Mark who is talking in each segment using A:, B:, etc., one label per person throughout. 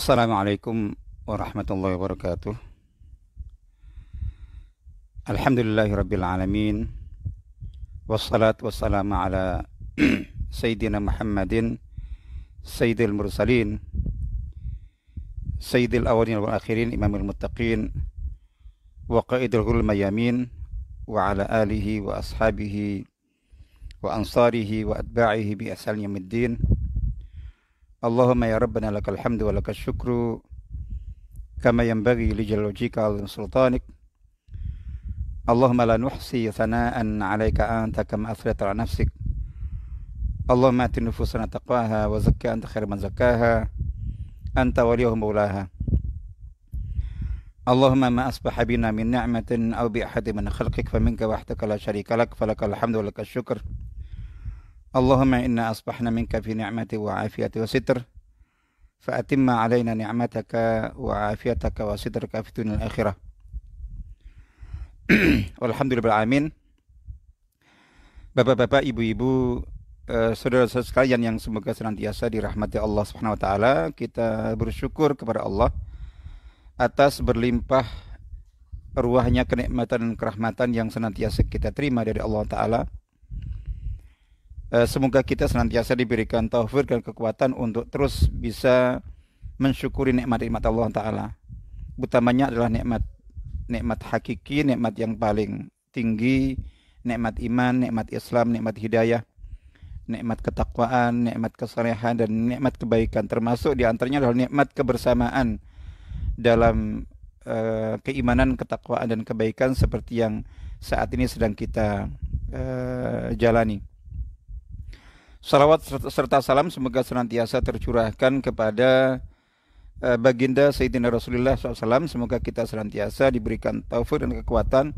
A: Assalamualaikum warahmatullahi wabarakatuh. Alhamdulillahirabbil alamin. Wassalatu wassalamu ala sayyidina Muhammadin sayyidil mursalin sayyidil awwalin wal akhirin imamil muttaqin wa qaidil ghurril mayamin wa ala alihi wa ashabihi wa ansarihi wa atba'ihi bi ihsan yaumiddin. Allahumma ya rabbana lakal hamdu wa lakal syukru kama yanbaghi li jalali wajhika wa sultanik. Allahumma la nuhsi thana'an 'alaika anta kama athnayta 'ala nafsik. Allahumma ati nufusana taqwaha wa zakkiha anta khairu man zakkaha anta waliyuha maulaha. Allahumma ma asbaha bina min ni'matin aw bi ahadin min khalqik faminka wahdaka la syarika lak falakal hamdu wa lakal syukr. Allahumma inna asbahna minka fi ni'mati wa afiyati wa sitr fa atimma alaina ni'mataka wa afiyataka wa sitraka fi dunia akhirah. Walhamdulillah alamin. Bapak-bapak, ibu-ibu, saudara-saudara sekalian yang semoga senantiasa dirahmati Allah Subhanahu wa taala, kita bersyukur kepada Allah atas berlimpah ruahnya kenikmatan dan kerahmatan yang senantiasa kita terima dari Allah taala. Semoga kita senantiasa diberikan taufik dan kekuatan untuk terus bisa mensyukuri nikmat-nikmat Allah taala. Utamanya adalah nikmat hakiki, nikmat yang paling tinggi, nikmat iman, nikmat Islam, nikmat hidayah, nikmat ketakwaan, nikmat kesalehan, dan nikmat kebaikan. Termasuk di antaranya adalah nikmat kebersamaan dalam keimanan, ketakwaan, dan kebaikan seperti yang saat ini sedang kita jalani. Salawat serta salam semoga senantiasa tercurahkan kepada baginda Sayyidina Rasulullah SAW. Semoga kita senantiasa diberikan taufik dan kekuatan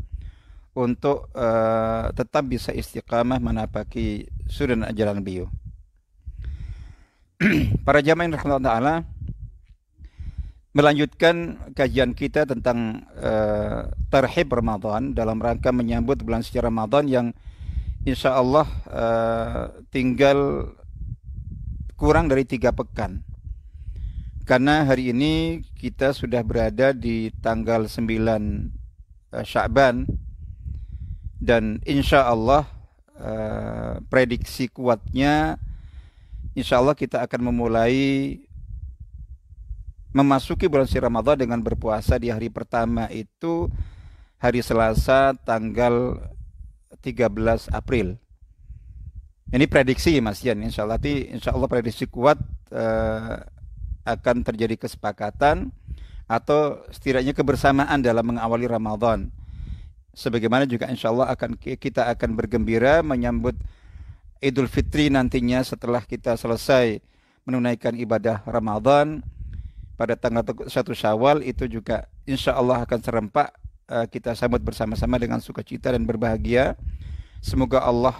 A: untuk tetap bisa istiqamah menapaki sunnah jalan beliau. Para jamaah yang rahmatullah ta'ala, melanjutkan kajian kita tentang tarhib Ramadan dalam rangka menyambut bulan suci Ramadan yang insya Allah tinggal kurang dari 3 pekan. Karena hari ini kita sudah berada di tanggal 9 Sya'ban, dan insya Allah prediksi kuatnya insya Allah kita akan memulai memasuki bulan suci Ramadan dengan berpuasa di hari pertama itu hari Selasa tanggal 13 April. Ini prediksi Mas Yan, insya Allah prediksi kuat akan terjadi kesepakatan atau setidaknya kebersamaan dalam mengawali Ramadan. Sebagaimana juga insya Allah kita akan bergembira menyambut Idul Fitri nantinya setelah kita selesai menunaikan ibadah Ramadan pada tanggal 1 Syawal. Itu juga insya Allah akan serempak kita sambut bersama-sama dengan sukacita dan berbahagia. Semoga Allah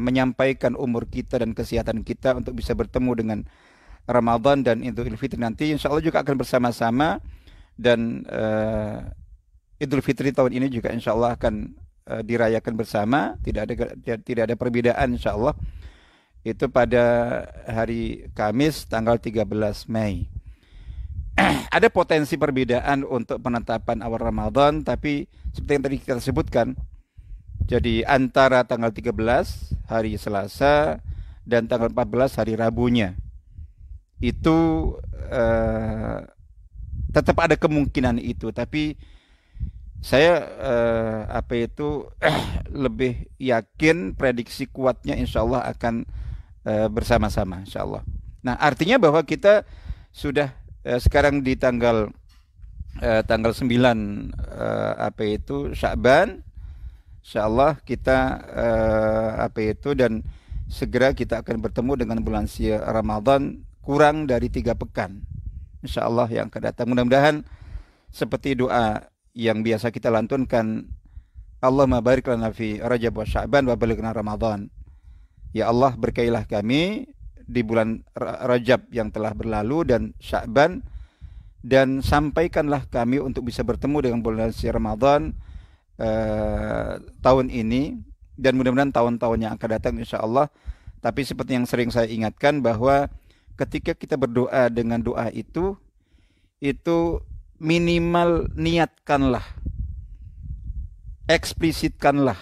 A: menyampaikan umur kita dan kesehatan kita untuk bisa bertemu dengan Ramadan dan Idul Fitri nanti. Insya Allah juga akan bersama-sama, dan Idul Fitri tahun ini juga insya Allah akan dirayakan bersama. Tidak ada perbedaan insya Allah. Itu pada hari Kamis tanggal 13 Mei. Ada potensi perbedaan untuk penetapan awal Ramadan, tapi seperti yang tadi kita sebutkan, jadi antara tanggal 13 hari Selasa dan tanggal 14 hari Rabunya itu tetap ada kemungkinan itu, tapi saya lebih yakin prediksi kuatnya insya Allah akan bersama-sama insya Allah. Nah, artinya bahwa kita sudah sekarang di tanggal 9 Sya'ban, insyaallah kita dan segera kita akan bertemu dengan bulan suci Ramadan kurang dari 3 pekan insyaallah yang akan datang. Mudah-mudahan seperti doa yang biasa kita lantunkan, Allahumma barik lana fi Rajab wa Sya'ban wa balighna Ramadan. Ya Allah, berkailah kami di bulan Rajab yang telah berlalu dan Sya'ban, dan sampaikanlah kami untuk bisa bertemu dengan bulan suci Ramadan tahun ini, dan mudah-mudahan tahun-tahun yang akan datang insya Allah. Tapi seperti yang sering saya ingatkan, bahwa ketika kita berdoa dengan doa itu, itu minimal niatkanlah, eksplisitkanlah,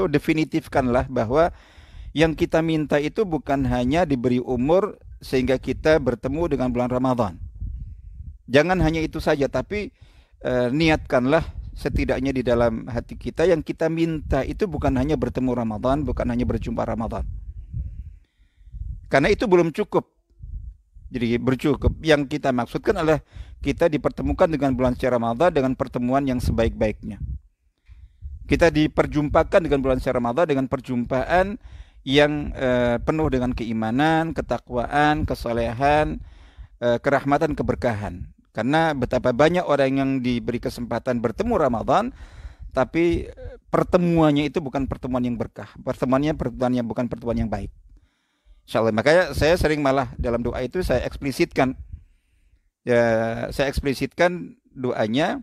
A: definitifkanlah bahwa yang kita minta itu bukan hanya diberi umur sehingga kita bertemu dengan bulan Ramadan. Jangan hanya itu saja, tapi niatkanlah setidaknya di dalam hati kita yang kita minta itu bukan hanya bertemu Ramadan, bukan hanya berjumpa Ramadan. Karena itu belum cukup. Jadi bercukup. Yang kita maksudkan adalah kita dipertemukan dengan bulan suci Ramadan dengan pertemuan yang sebaik-baiknya. Kita diperjumpakan dengan bulan suci Ramadan dengan perjumpaan yang penuh dengan keimanan, ketakwaan, kesolehan, kerahmatan, keberkahan. Karena betapa banyak orang yang diberi kesempatan bertemu Ramadan, tapi pertemuannya itu bukan pertemuan yang berkah. Pertemuannya bukan pertemuan yang baik. Insyaallah. Makanya saya sering malah dalam doa itu saya eksplisitkan. Saya eksplisitkan doanya,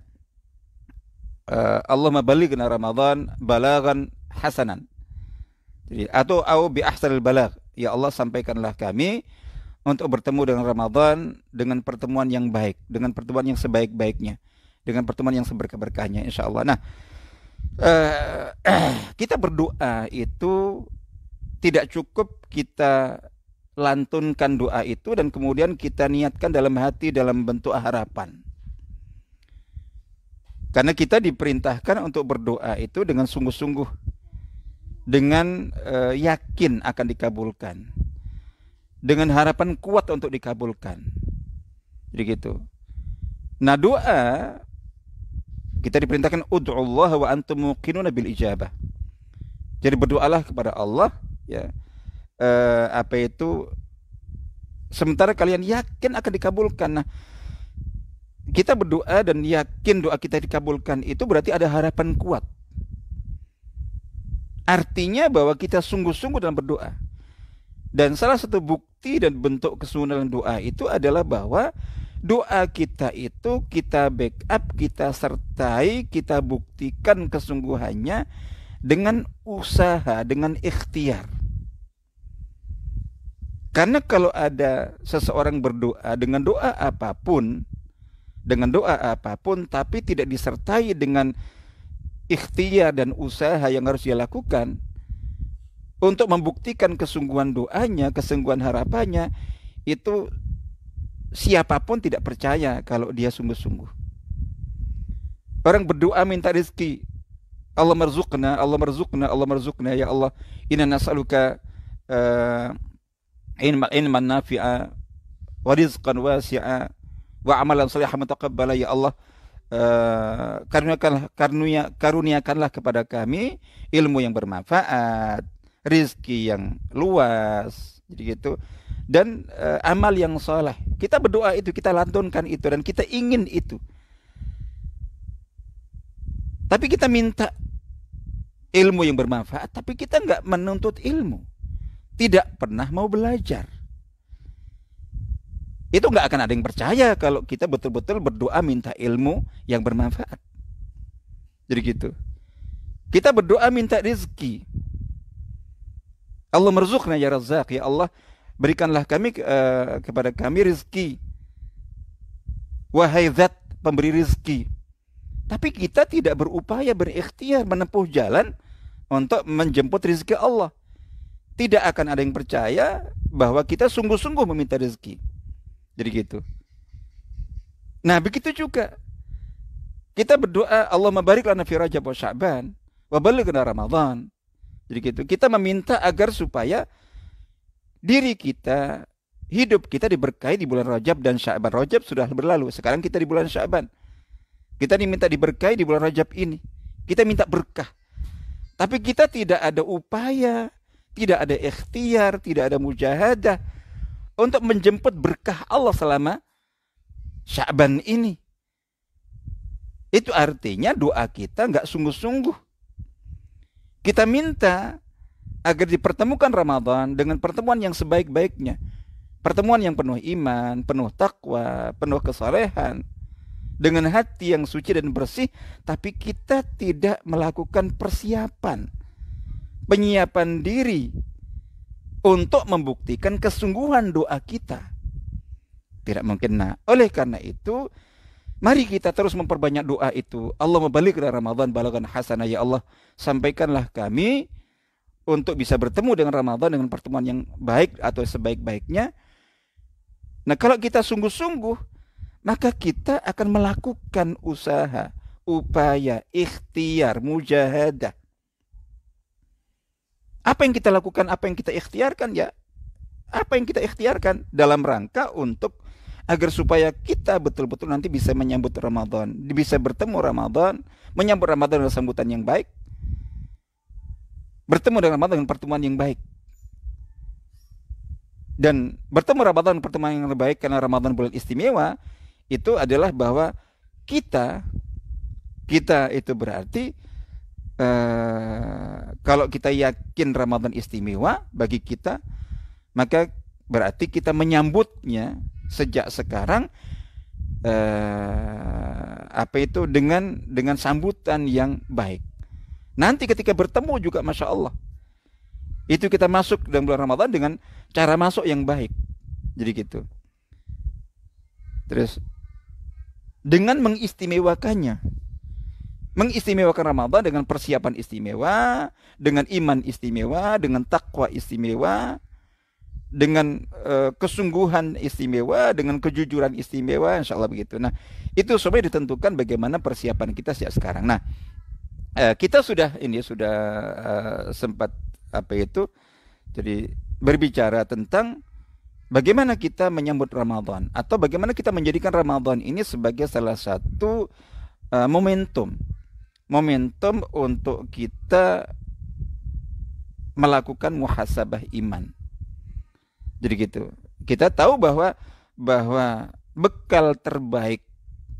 A: Allahumma balighna Ramadan balaghan hasanan. Jadi, atau bi ahsanil balagh. Ya Allah, sampaikanlah kami untuk bertemu dengan Ramadan dengan pertemuan yang baik, dengan pertemuan yang sebaik-baiknya, dengan pertemuan yang seberkah-berkahnya, insyaallah. Nah, kita berdoa itu tidak cukup kita lantunkan doa itu dan kemudian kita niatkan dalam hati dalam bentuk harapan. Karena kita diperintahkan untuk berdoa itu dengan sungguh-sungguh, dengan yakin akan dikabulkan, dengan harapan kuat untuk dikabulkan. Jadi gitu. Nah, doa kita diperintahkan ud'ullaha wa antum muqinuna bil ijabah. Jadi berdoalah kepada Allah, ya. Sementara kalian yakin akan dikabulkan. Nah, kita berdoa dan yakin doa kita dikabulkan itu berarti ada harapan kuat. Artinya bahwa kita sungguh-sungguh dalam berdoa. Dan salah satu bukti dan bentuk kesungguhan dalam doa itu adalah bahwa doa kita itu kita backup, kita sertai, kita buktikan kesungguhannya dengan usaha, dengan ikhtiar. Karena kalau ada seseorang berdoa dengan doa apapun tapi tidak disertai dengan ikhtiar dan usaha yang harus dia lakukan untuk membuktikan kesungguhan doanya, kesungguhan harapannya, itu siapapun tidak percaya kalau dia sungguh-sungguh. Orang berdoa minta rezeki, Allah marzuqna, Allah marzuqna, Allah marzuqna, ya Allah, inna nas'aluka ilman nafi'a wa rizqan wasi'a wa amalan salihan mutaqabbala, ya Allah, karuniakanlah kepada kami ilmu yang bermanfaat, rizki yang luas, jadi gitu, dan amal yang soleh. Kita berdoa itu, kita lantunkan itu, dan kita ingin itu. Tapi kita minta ilmu yang bermanfaat, tapi kita nggak menuntut ilmu, tidak pernah mau belajar. Itu nggak akan ada yang percaya kalau kita betul-betul berdoa minta ilmu yang bermanfaat. Jadi gitu. Kita berdoa minta rezeki. Allah marzuqna ya Razzaq, ya Allah, berikanlah kami kepada kami rezeki. Wahai Zat pemberi rezeki. Tapi kita tidak berupaya, berikhtiar menempuh jalan untuk menjemput rezeki Allah. Tidak akan ada yang percaya bahwa kita sungguh-sungguh meminta rezeki. Jadi gitu. Nah, begitu juga kita berdoa, Allahumma barik lana fi Rajab wa Sya'ban wa ballighna Ramadan. Jadi gitu. Kita meminta agar supaya diri kita, hidup kita diberkahi di bulan Rajab dan Sya'ban. Rajab sudah berlalu, sekarang kita di bulan Sya'ban. Kita diminta diberkahi di bulan Rajab ini. Kita minta berkah. Tapi kita tidak ada upaya, tidak ada ikhtiar, tidak ada mujahadah untuk menjemput berkah Allah selama Sya'ban ini. Itu artinya doa kita nggak sungguh-sungguh. Kita minta agar dipertemukan Ramadan dengan pertemuan yang sebaik-baiknya. Pertemuan yang penuh iman, penuh takwa, penuh kesalehan, dengan hati yang suci dan bersih, tapi kita tidak melakukan persiapan, penyiapan diri untuk membuktikan kesungguhan doa kita. Tidak mungkin. Nah, oleh karena itu, mari kita terus memperbanyak doa itu. Allah mabaligna Ramadan balagan hasanah. Ya Allah, sampaikanlah kami untuk bisa bertemu dengan Ramadan dengan pertemuan yang baik atau sebaik-baiknya. Nah, kalau kita sungguh-sungguh, maka kita akan melakukan usaha, upaya, ikhtiar, mujahadah. Apa yang kita lakukan, apa yang kita ikhtiarkan ya? Apa yang kita ikhtiarkan dalam rangka untuk agar supaya kita betul-betul nanti bisa menyambut Ramadan, bisa bertemu Ramadan, menyambut Ramadan dengan sambutan yang baik, bertemu dengan Ramadan dengan pertemuan yang baik. Dan bertemu Ramadan dengan pertemuan yang baik karena Ramadan bulan istimewa, itu adalah bahwa kita itu berarti kalau kita yakin Ramadan istimewa bagi kita, maka berarti kita menyambutnya sejak sekarang dengan sambutan yang baik. Nanti ketika bertemu juga Masya Allah, itu kita masuk dalam bulan Ramadan dengan cara masuk yang baik. Jadi gitu. Terus dengan mengistimewakan Ramadan dengan persiapan istimewa, dengan iman istimewa, dengan takwa istimewa, dengan kesungguhan istimewa, dengan kejujuran istimewa, insya Allah begitu. Nah, itu semua ditentukan bagaimana persiapan kita sejak sekarang. Nah, kita sudah sempat jadi berbicara tentang bagaimana kita menyambut Ramadan atau bagaimana kita menjadikan Ramadan ini sebagai salah satu momentum untuk kita melakukan muhasabah iman. Jadi gitu. Kita tahu bahwa bekal terbaik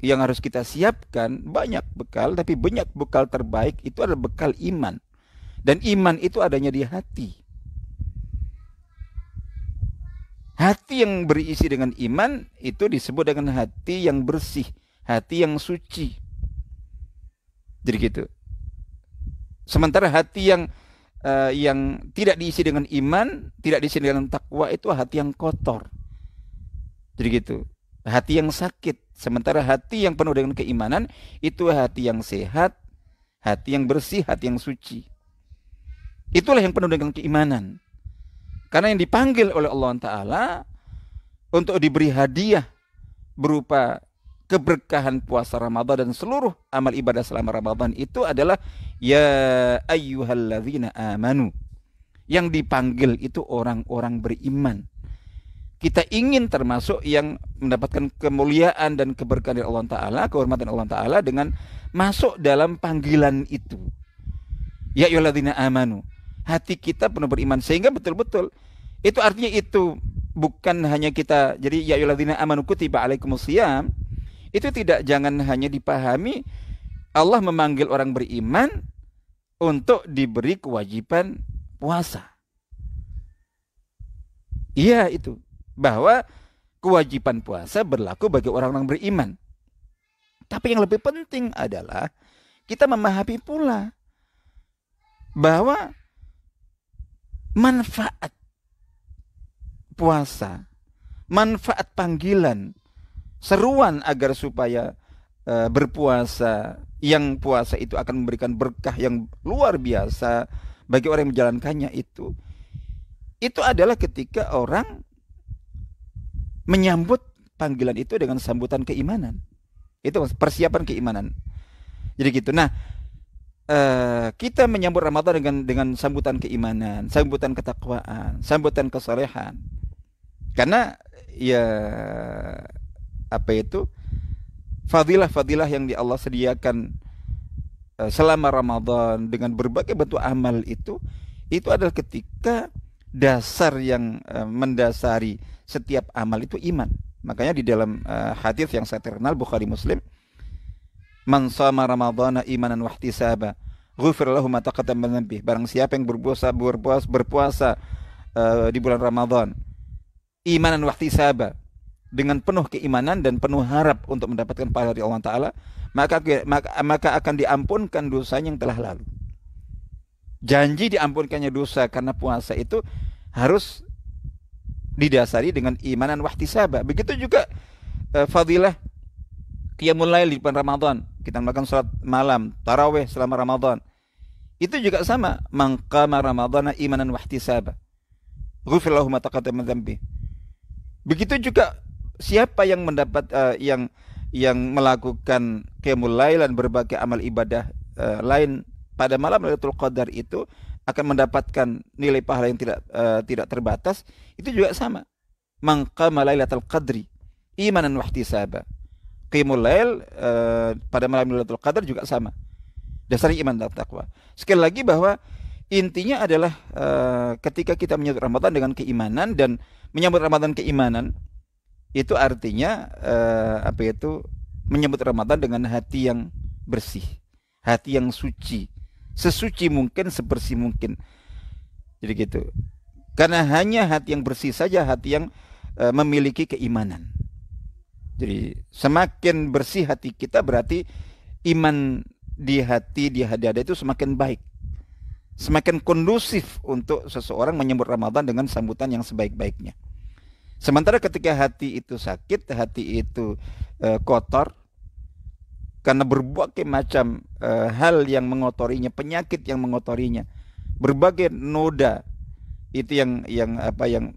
A: yang harus kita siapkan, banyak bekal, tapi banyak bekal terbaik itu adalah bekal iman. Dan iman itu adanya di hati. Hati yang berisi dengan iman itu disebut dengan hati yang bersih, hati yang suci. Jadi gitu. Sementara hati yang tidak diisi dengan iman, tidak diisi dengan takwa itu hati yang kotor. Jadi gitu. Hati yang sakit. Sementara hati yang penuh dengan keimanan itu hati yang sehat, hati yang bersih, hati yang suci. Itulah yang penuh dengan keimanan. Karena yang dipanggil oleh Allah Ta'ala untuk diberi hadiah berupa keberkahan puasa Ramadan dan seluruh amal ibadah selama Ramadan itu adalah ya ayyuhalladzina amanu. Yang dipanggil itu orang-orang beriman. Kita ingin termasuk yang mendapatkan kemuliaan dan keberkahan dari Allah Ta'ala, kehormatan Allah Ta'ala dengan masuk dalam panggilan itu. Ya ayyuhalladzina amanu. Hati kita penuh beriman sehingga betul-betul itu artinya itu bukan hanya kita jadi ya ayyuhalladzina amanu kutiba alaikumusiyam. Itu jangan hanya dipahami Allah memanggil orang beriman untuk diberi kewajiban puasa. Iya itu. Bahwa kewajiban puasa berlaku bagi orang-orang beriman. Tapi yang lebih penting adalah kita memahami pula bahwa manfaat puasa, manfaat panggilan, seruan agar supaya berpuasa, yang puasa itu akan memberikan berkah yang luar biasa bagi orang yang menjalankannya itu adalah ketika orang menyambut panggilan itu dengan sambutan keimanan. Itu persiapan keimanan. Jadi gitu. Nah, kita menyambut Ramadan dengan sambutan keimanan, sambutan ketakwaan, sambutan kesalehan. Karena ya fadilah-fadilah yang di Allah sediakan selama Ramadan dengan berbagai bentuk amal itu adalah ketika dasar yang mendasari setiap amal itu iman. Makanya di dalam hadis yang saya terkenal Bukhari Muslim, man shama ramadhana imanan wa ihtisaba ghufira lahu ma taqaddama min dhanbihi. Barang siapa yang berpuasa di bulan Ramadan imanan wa ihtisaba, dengan penuh keimanan dan penuh harap untuk mendapatkan pahala dari Allah Ta'ala, maka akan diampunkan dosanya yang telah lalu. Janji diampunkannya dosa karena puasa itu harus didasari dengan imanan wahtisaba. Begitu juga fadilah qiyamul lail di bulan Ramadan. Kita melakukan salat malam, tarawih selama Ramadan. Itu juga sama, man qama ramadhana imanan wahtisaba. Ghufira lahu ma taqaddama min dzambi. Begitu juga siapa yang mendapat yang melakukan qiyamul lail dan berbagai amal ibadah lain pada malam Lailatul Qadar itu akan mendapatkan nilai pahala yang tidak terbatas. Itu juga sama. Man qama Lailatul Qadri imanan wahtisaba. Qiyamul lail pada malam Lailatul Qadar juga sama. Dasarnya iman dan takwa. Sekali lagi bahwa intinya adalah ketika kita menyambut Ramadan dengan keimanan, dan menyambut Ramadan keimanan itu artinya menyambut Ramadan dengan hati yang bersih, hati yang suci, sesuci mungkin, sebersih mungkin. Jadi gitu. Karena hanya hati yang bersih saja hati yang memiliki keimanan. Jadi semakin bersih hati kita berarti iman di hati, di dada itu semakin baik, semakin kondusif untuk seseorang menyambut Ramadan dengan sambutan yang sebaik-baiknya. Sementara ketika hati itu sakit, hati itu kotor, karena berbagai macam hal yang mengotorinya, penyakit yang mengotorinya, berbagai noda itu yang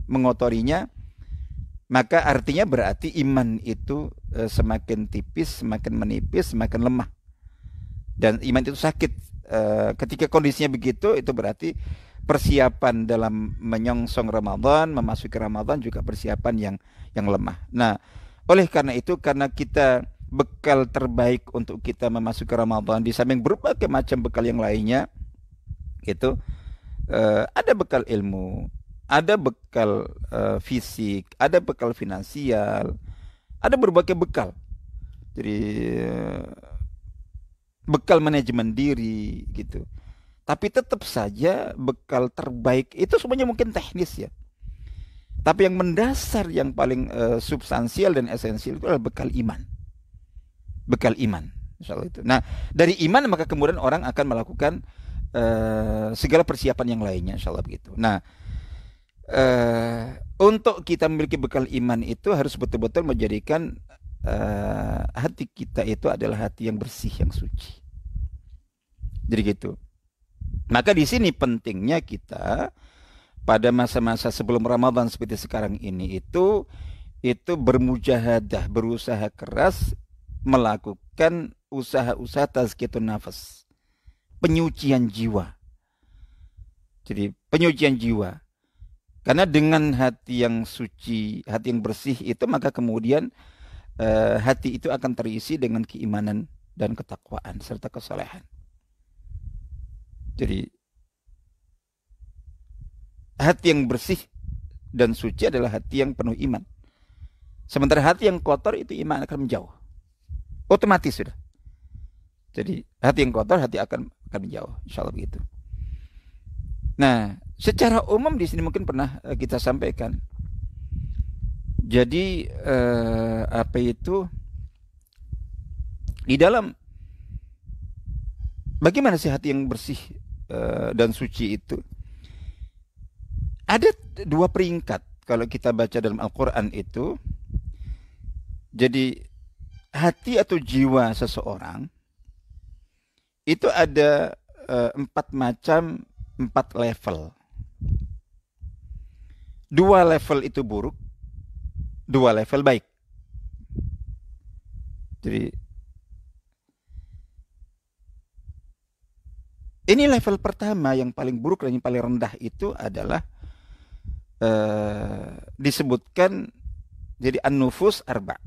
A: mengotorinya, maka artinya berarti iman itu semakin tipis, semakin menipis, semakin lemah. Dan iman itu sakit. Ketika kondisinya begitu, itu berarti persiapan dalam menyongsong Ramadan, memasuki Ramadan juga persiapan yang lemah. Nah, oleh karena itu, karena kita bekal terbaik untuk kita memasuki Ramadan di samping berbagai macam bekal yang lainnya, itu ada bekal ilmu, ada bekal fisik, ada bekal finansial, ada berbagai bekal. Jadi bekal manajemen diri gitu. Tapi tetap saja bekal terbaik itu semuanya mungkin teknis ya. Tapi yang mendasar, yang paling substansial dan esensial itu adalah bekal iman. Bekal iman, insyaallah itu. Nah, dari iman maka kemudian orang akan melakukan segala persiapan yang lainnya, insyaallah begitu. Nah, untuk kita memiliki bekal iman itu harus betul-betul menjadikan hati kita itu adalah hati yang bersih, yang suci. Jadi gitu. Maka di sini pentingnya kita pada masa-masa sebelum Ramadan seperti sekarang ini itu bermujahadah, berusaha keras melakukan usaha-usaha tazkiyatun nafas, penyucian jiwa. Jadi penyucian jiwa. Karena dengan hati yang suci, hati yang bersih itu, maka kemudian hati itu akan terisi dengan keimanan dan ketakwaan serta kesalehan. Jadi hati yang bersih dan suci adalah hati yang penuh iman. Sementara hati yang kotor itu iman akan menjauh. Otomatis sudah. Jadi hati yang kotor hati akan menjauh. Insyaallah begitu. Nah, secara umum di sini mungkin pernah kita sampaikan. Jadi di dalam bagaimana sih hati yang bersih dan suci itu? Ada dua peringkat kalau kita baca dalam Al-Quran itu. Jadi hati atau jiwa seseorang itu ada 4 level. 2 level itu buruk, 2 level baik. Jadi ini level pertama yang paling buruk dan yang paling rendah itu adalah disebutkan jadi an-nufus arba.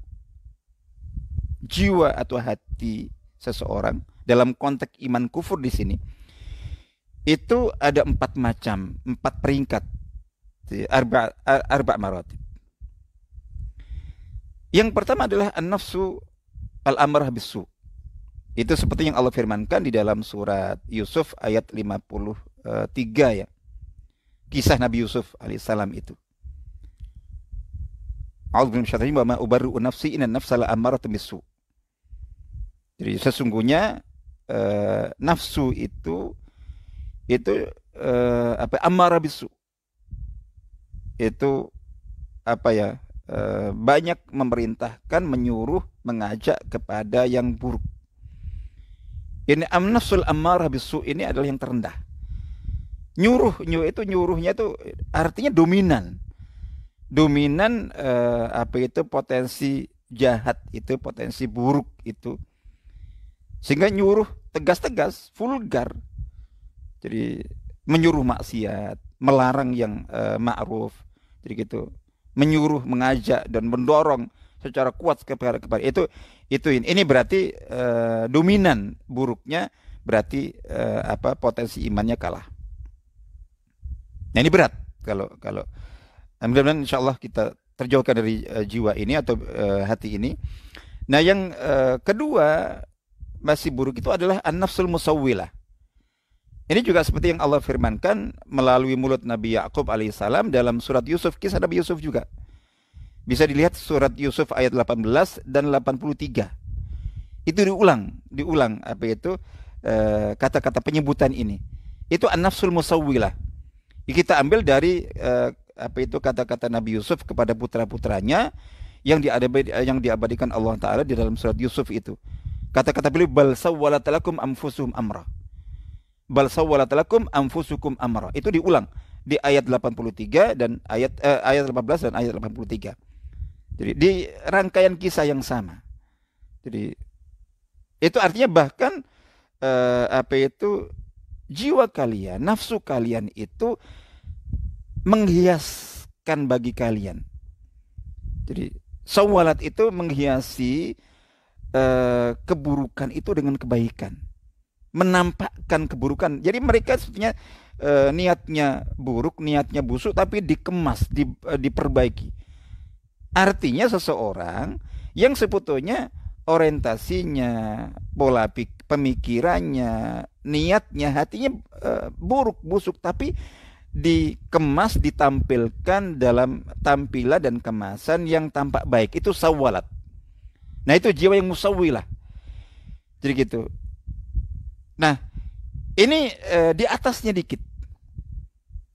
A: Jiwa atau hati seseorang dalam konteks iman kufur di sini itu ada 4 macam, 4 peringkat. Arba maratib. Yang pertama adalah an-nafsu al-amarah bisu. Itu seperti yang Allah firmankan di dalam surat Yusuf ayat 53 ya. Kisah Nabi Yusuf alaihissalam itu. A'udzu billahi wa ma ubarri'u nafsi innan nafsa la'ammaratun bisu. Jadi sesungguhnya nafsu itu amarah bisu. Itu banyak memerintahkan, menyuruh, mengajak kepada yang buruk. Ini an-nafsul ammarah bisu ini adalah yang terendah. Nyuruhnya itu artinya dominan. Dominan potensi jahat itu, potensi buruk itu. Sehingga nyuruh tegas-tegas, vulgar. Jadi menyuruh maksiat, melarang yang ma'ruf. Jadi gitu. Menyuruh, mengajak dan mendorong secara kuat kepada ini berarti dominan buruknya, berarti potensi imannya kalah. Nah ini berat kalau mudah-mudahan insyaallah kita terjauhkan dari jiwa ini atau hati ini. Nah yang kedua masih buruk itu adalah an-nafsul musawwilah. Ini juga seperti yang Allah firmankan melalui mulut Nabi Yakub alaihissalam dalam surat Yusuf, kisah Nabi Yusuf juga. Bisa dilihat surat Yusuf ayat 18 dan 83. Itu diulang kata-kata penyebutan ini. Itu an-nafsul musawwilah. Kita ambil dari kata-kata Nabi Yusuf kepada putra-putranya yang diabadikan Allah Ta'ala di dalam surat Yusuf itu. Kata-kata beliau, bal sawwalat lakum anfusuhum amra. Bal sawwalat lakum anfusukum amra. Itu diulang di ayat 83 dan ayat 18 dan ayat 83. Jadi di rangkaian kisah yang sama. Jadi itu artinya bahkan jiwa kalian, nafsu kalian itu menghiaskan bagi kalian. Jadi sawwalat itu menghiasi keburukan itu dengan kebaikan, menampakkan keburukan. Jadi mereka sebenarnya niatnya buruk, niatnya busuk, tapi dikemas, diperbaiki. Artinya seseorang yang sebetulnya orientasinya, pola pemikirannya, niatnya, hatinya buruk, busuk, tapi dikemas, ditampilkan dalam tampilan dan kemasan yang tampak baik. Itu sawwalat. Nah itu jiwa yang musawwilah. Jadi gitu. Nah ini di atasnya dikit.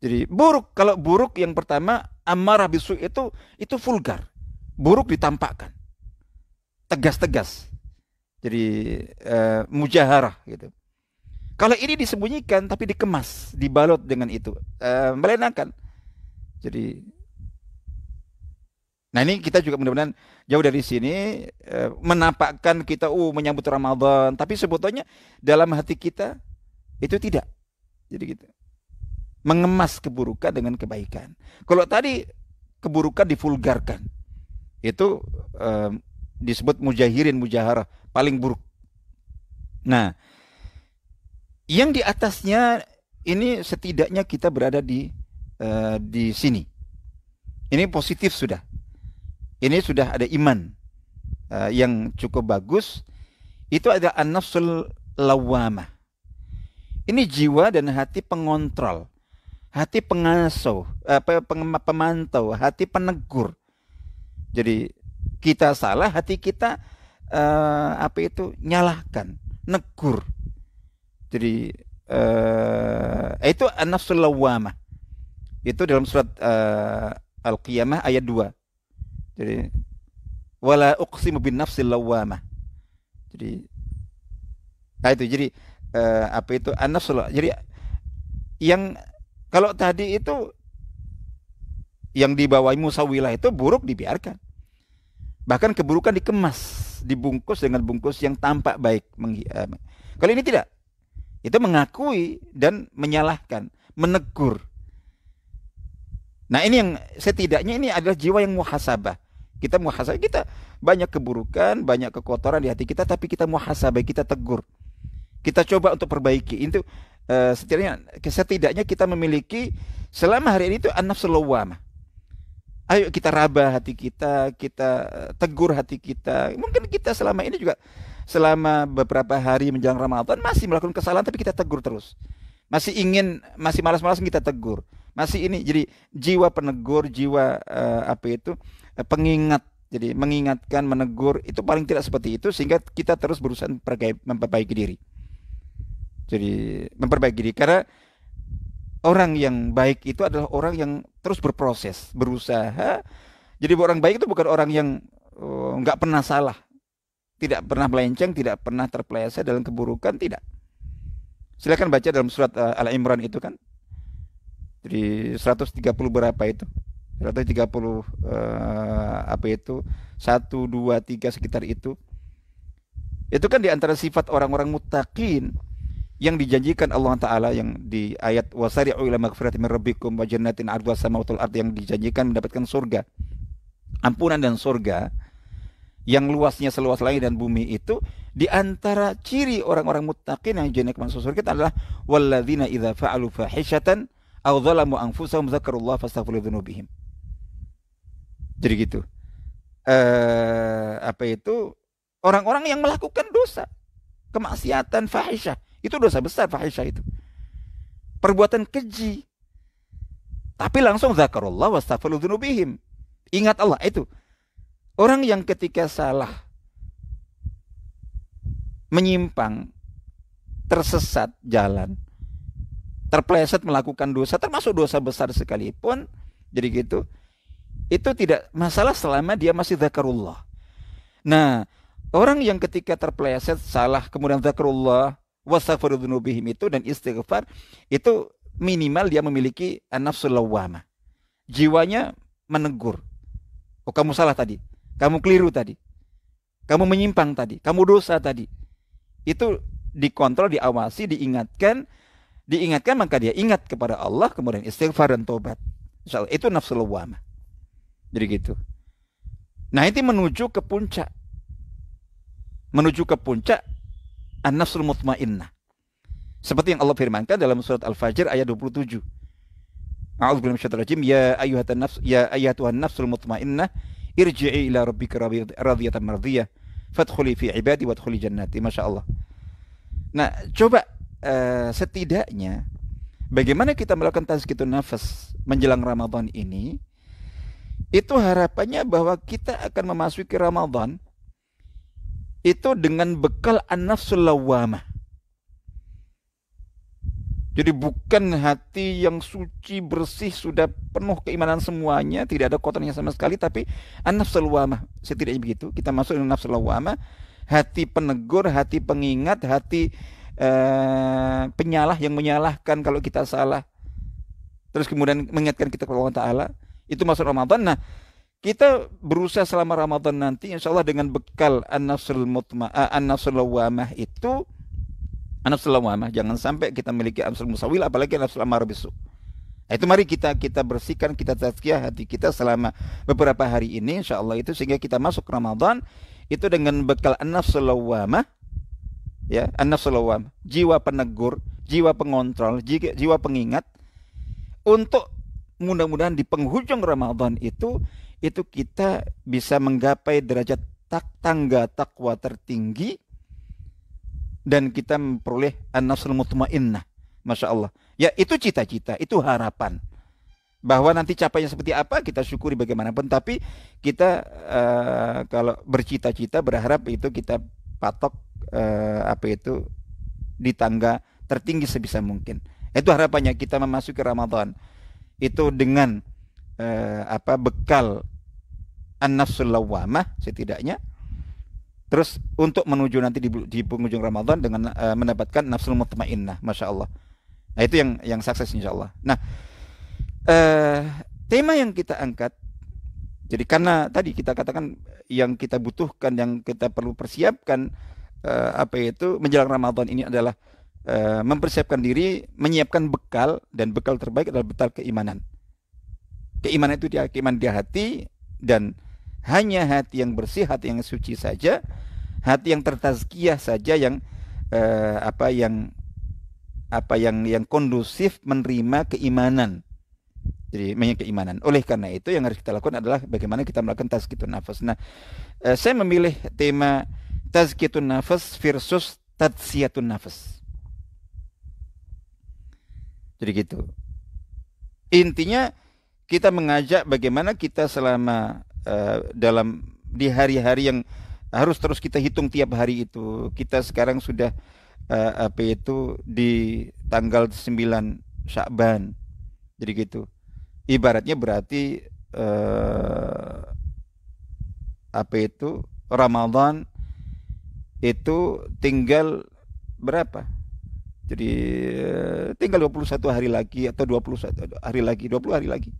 A: Jadi buruk. Kalau buruk yang pertama ammarah bisu itu vulgar. Buruk ditampakkan. Tegas-tegas. Jadi mujaharah gitu. Kalau ini disembunyikan tapi dikemas, dibalut dengan itu, melenakan. Jadi, nah ini kita juga mudah-mudahan jauh dari sini menampakkan kita menyambut Ramadan, tapi sebetulnya dalam hati kita itu tidak. Jadi gitu. Mengemas keburukan dengan kebaikan. Kalau tadi keburukan divulgarkan, itu disebut mujaharah, paling buruk. Nah, yang di atasnya ini setidaknya kita berada di sini. Ini positif sudah. Ini sudah ada iman yang cukup bagus. Itu ada an-nafsul lawamah. Ini jiwa dan hati pengontrol, hati pengasuh, pemantau, hati penegur. Jadi kita salah, hati kita nyalahkan, negur. Jadi itu an-nafsul lawamah. Itu dalam surat Al-Qiyamah ayat 2. Jadi wala uqsimu bin nafsil lawamah. Jadi jadi an-nafsul. Jadi yang kalau tadi itu yang dibawahi musawwilah itu buruk dibiarkan. Bahkan keburukan dikemas, dibungkus dengan bungkus yang tampak baik. Kalau ini tidak. Itu mengakui dan menyalahkan, menegur. Nah ini yang setidaknya ini adalah jiwa yang muhasabah. Kita muhasabah, kita banyak keburukan, banyak kekotoran di hati kita, tapi kita muhasabah, kita tegur. Kita coba untuk perbaiki. Itu setidaknya kita memiliki selama hari ini itu an-nafsul lawwamah. Ayo kita raba hati kita, kita tegur hati kita. Mungkin kita selama ini juga selama beberapa hari menjelang Ramadan masih melakukan kesalahan tapi kita tegur terus. Masih malas-malas kita tegur. Masih ini jadi jiwa penegur, jiwa pengingat. Jadi mengingatkan, menegur itu paling tidak seperti itu sehingga kita terus berusaha memperbaiki diri. Jadi memperbaiki diri karena orang yang baik itu adalah orang yang terus berproses, berusaha Jadi orang baik itu bukan orang yang nggak pernah salah, tidak pernah melenceng, tidak pernah terpeleset dalam keburukan, tidak. Silakan baca dalam surat Al-Imran itu kan. Jadi 130 berapa itu? 130 apa itu? 1, 2, 3 sekitar itu. Itu kan di antara sifat orang-orang muttaqin yang dijanjikan Allah Ta'ala yang di ayat wasari'u ila magfiratin min rabbikum wa jannatin 'arduha as-samawati wal ardi, yang dijanjikan mendapatkan surga, ampunan dan surga yang luasnya seluas langit dan bumi. Itu di antara ciri orang-orang muttaqin yang dijanjikan masuk surga adalah walladzina idza fa'alu fahishatan aw dzalamu anfusahum dzakarullah fastaghfiru dzunubihim. Jadi gitu. Apa itu? Orang-orang yang melakukan dosa, kemaksiatan, fahisyah. Itu dosa besar, fahisyah itu. Perbuatan keji. Tapi langsung zakarullah wastaghfiru dzunubihim. Ingat Allah itu. Orang yang ketika salah, menyimpang, tersesat jalan, terpeleset melakukan dosa, termasuk dosa besar sekalipun, jadi gitu, itu tidak masalah selama dia masih zakarullah. Nah, orang yang ketika terpeleset salah kemudian zakarullah wastaghfiru dzunubihim itu dan istighfar, itu minimal dia memiliki an-nafsul lawwamah. Jiwanya menegur. Oh, kamu salah tadi. Kamu keliru tadi. Kamu menyimpang tadi. Kamu dosa tadi. Itu dikontrol, diawasi, diingatkan. Diingatkan maka dia ingat kepada Allah, kemudian istighfar dan tobat. Insyaallah itu nafsul lawwamah. Jadi gitu. Nah, itu menuju ke puncak. Menuju ke puncak an-nafsul mutmainnah. Seperti yang Allah firmankan dalam surat Al-Fajr ayat 27. A'udzubillahi minasyaitonir rajim. Ya ayyatuhan nafsul mutmainnah irji'i ila rabbika radiyatan mardiyah fadkhuli fi ibadi wadkhuli jannati. Masya Allah. Nah, coba setidaknya bagaimana kita melakukan tazkiyatun nafas menjelang Ramadan ini, itu harapannya bahwa kita akan memasuki Ramadan itu dengan bekal an-nafsul lawwamah. Jadi bukan hati yang suci, bersih, sudah penuh keimanan semuanya, tidak ada kotornya sama sekali, tapi an-nafsul lawwamah. Setidaknya begitu, kita masuk dengan nafsul lawwamah, hati penegur, hati pengingat, hati penyalah yang menyalahkan kalau kita salah. Terus kemudian mengingatkan kita kepada Allah Ta'ala. Itu masuk Ramadan. Nah, kita berusaha selama Ramadan nanti insya Allah dengan bekal an-nafsul lawwamah itu. An-nafsul lawwamah, jangan sampai kita memiliki an-nafsul musawwil, apalagi an-nafsul ammarah bisu. Nah, itu mari kita bersihkan, kita tazkiyah hati kita selama beberapa hari ini insya Allah itu, sehingga kita masuk Ramadan itu dengan bekal an-nafsul lawwamah, ya, an-nafsul lawwamah, jiwa penegur, jiwa pengontrol, jiwa pengingat, untuk mudah-mudahan di penghujung Ramadan itu kita bisa menggapai derajat tangga takwa tertinggi dan kita memperoleh an-nafsul mutmainnah. Masya Allah. Ya, itu cita-cita, itu harapan. Bahwa nanti capainya seperti apa kita syukuri bagaimanapun, tapi kita kalau bercita-cita berharap itu kita patok apa itu di tangga tertinggi sebisa mungkin. Itu harapannya kita memasuki Ramadan itu dengan bekal an-nafsul lawwamah setidaknya. Terus untuk menuju nanti di penghujung Ramadan dengan mendapatkan nafsul mutmainnah, masya Allah. Nah, itu yang sukses insya Allah. Nah, tema yang kita angkat, jadi karena tadi kita katakan yang kita butuhkan, yang kita perlu persiapkan menjelang Ramadan ini adalah mempersiapkan diri, menyiapkan bekal, dan bekal terbaik adalah bekal keimanan. Keimanan itu keimanan di hati, dan hanya hati yang bersih, hati yang suci saja, hati yang tertazkiyah saja yang yang kondusif menerima keimanan. Jadi keimanan. Oleh karena itu yang harus kita lakukan adalah bagaimana kita melakukan tazkiyatun nafas. Nah, saya memilih tema tazkiyatun nafas versus tadzkiyatun nafas. Jadi gitu. Intinya kita mengajak bagaimana kita selama di hari-hari yang harus terus kita hitung tiap hari itu. Kita sekarang sudah di tanggal 9 Sya'ban. Jadi gitu. Ibaratnya berarti apa itu Ramadan itu tinggal berapa? Jadi tinggal 21 hari lagi atau 21 hari lagi, 20 hari lagi.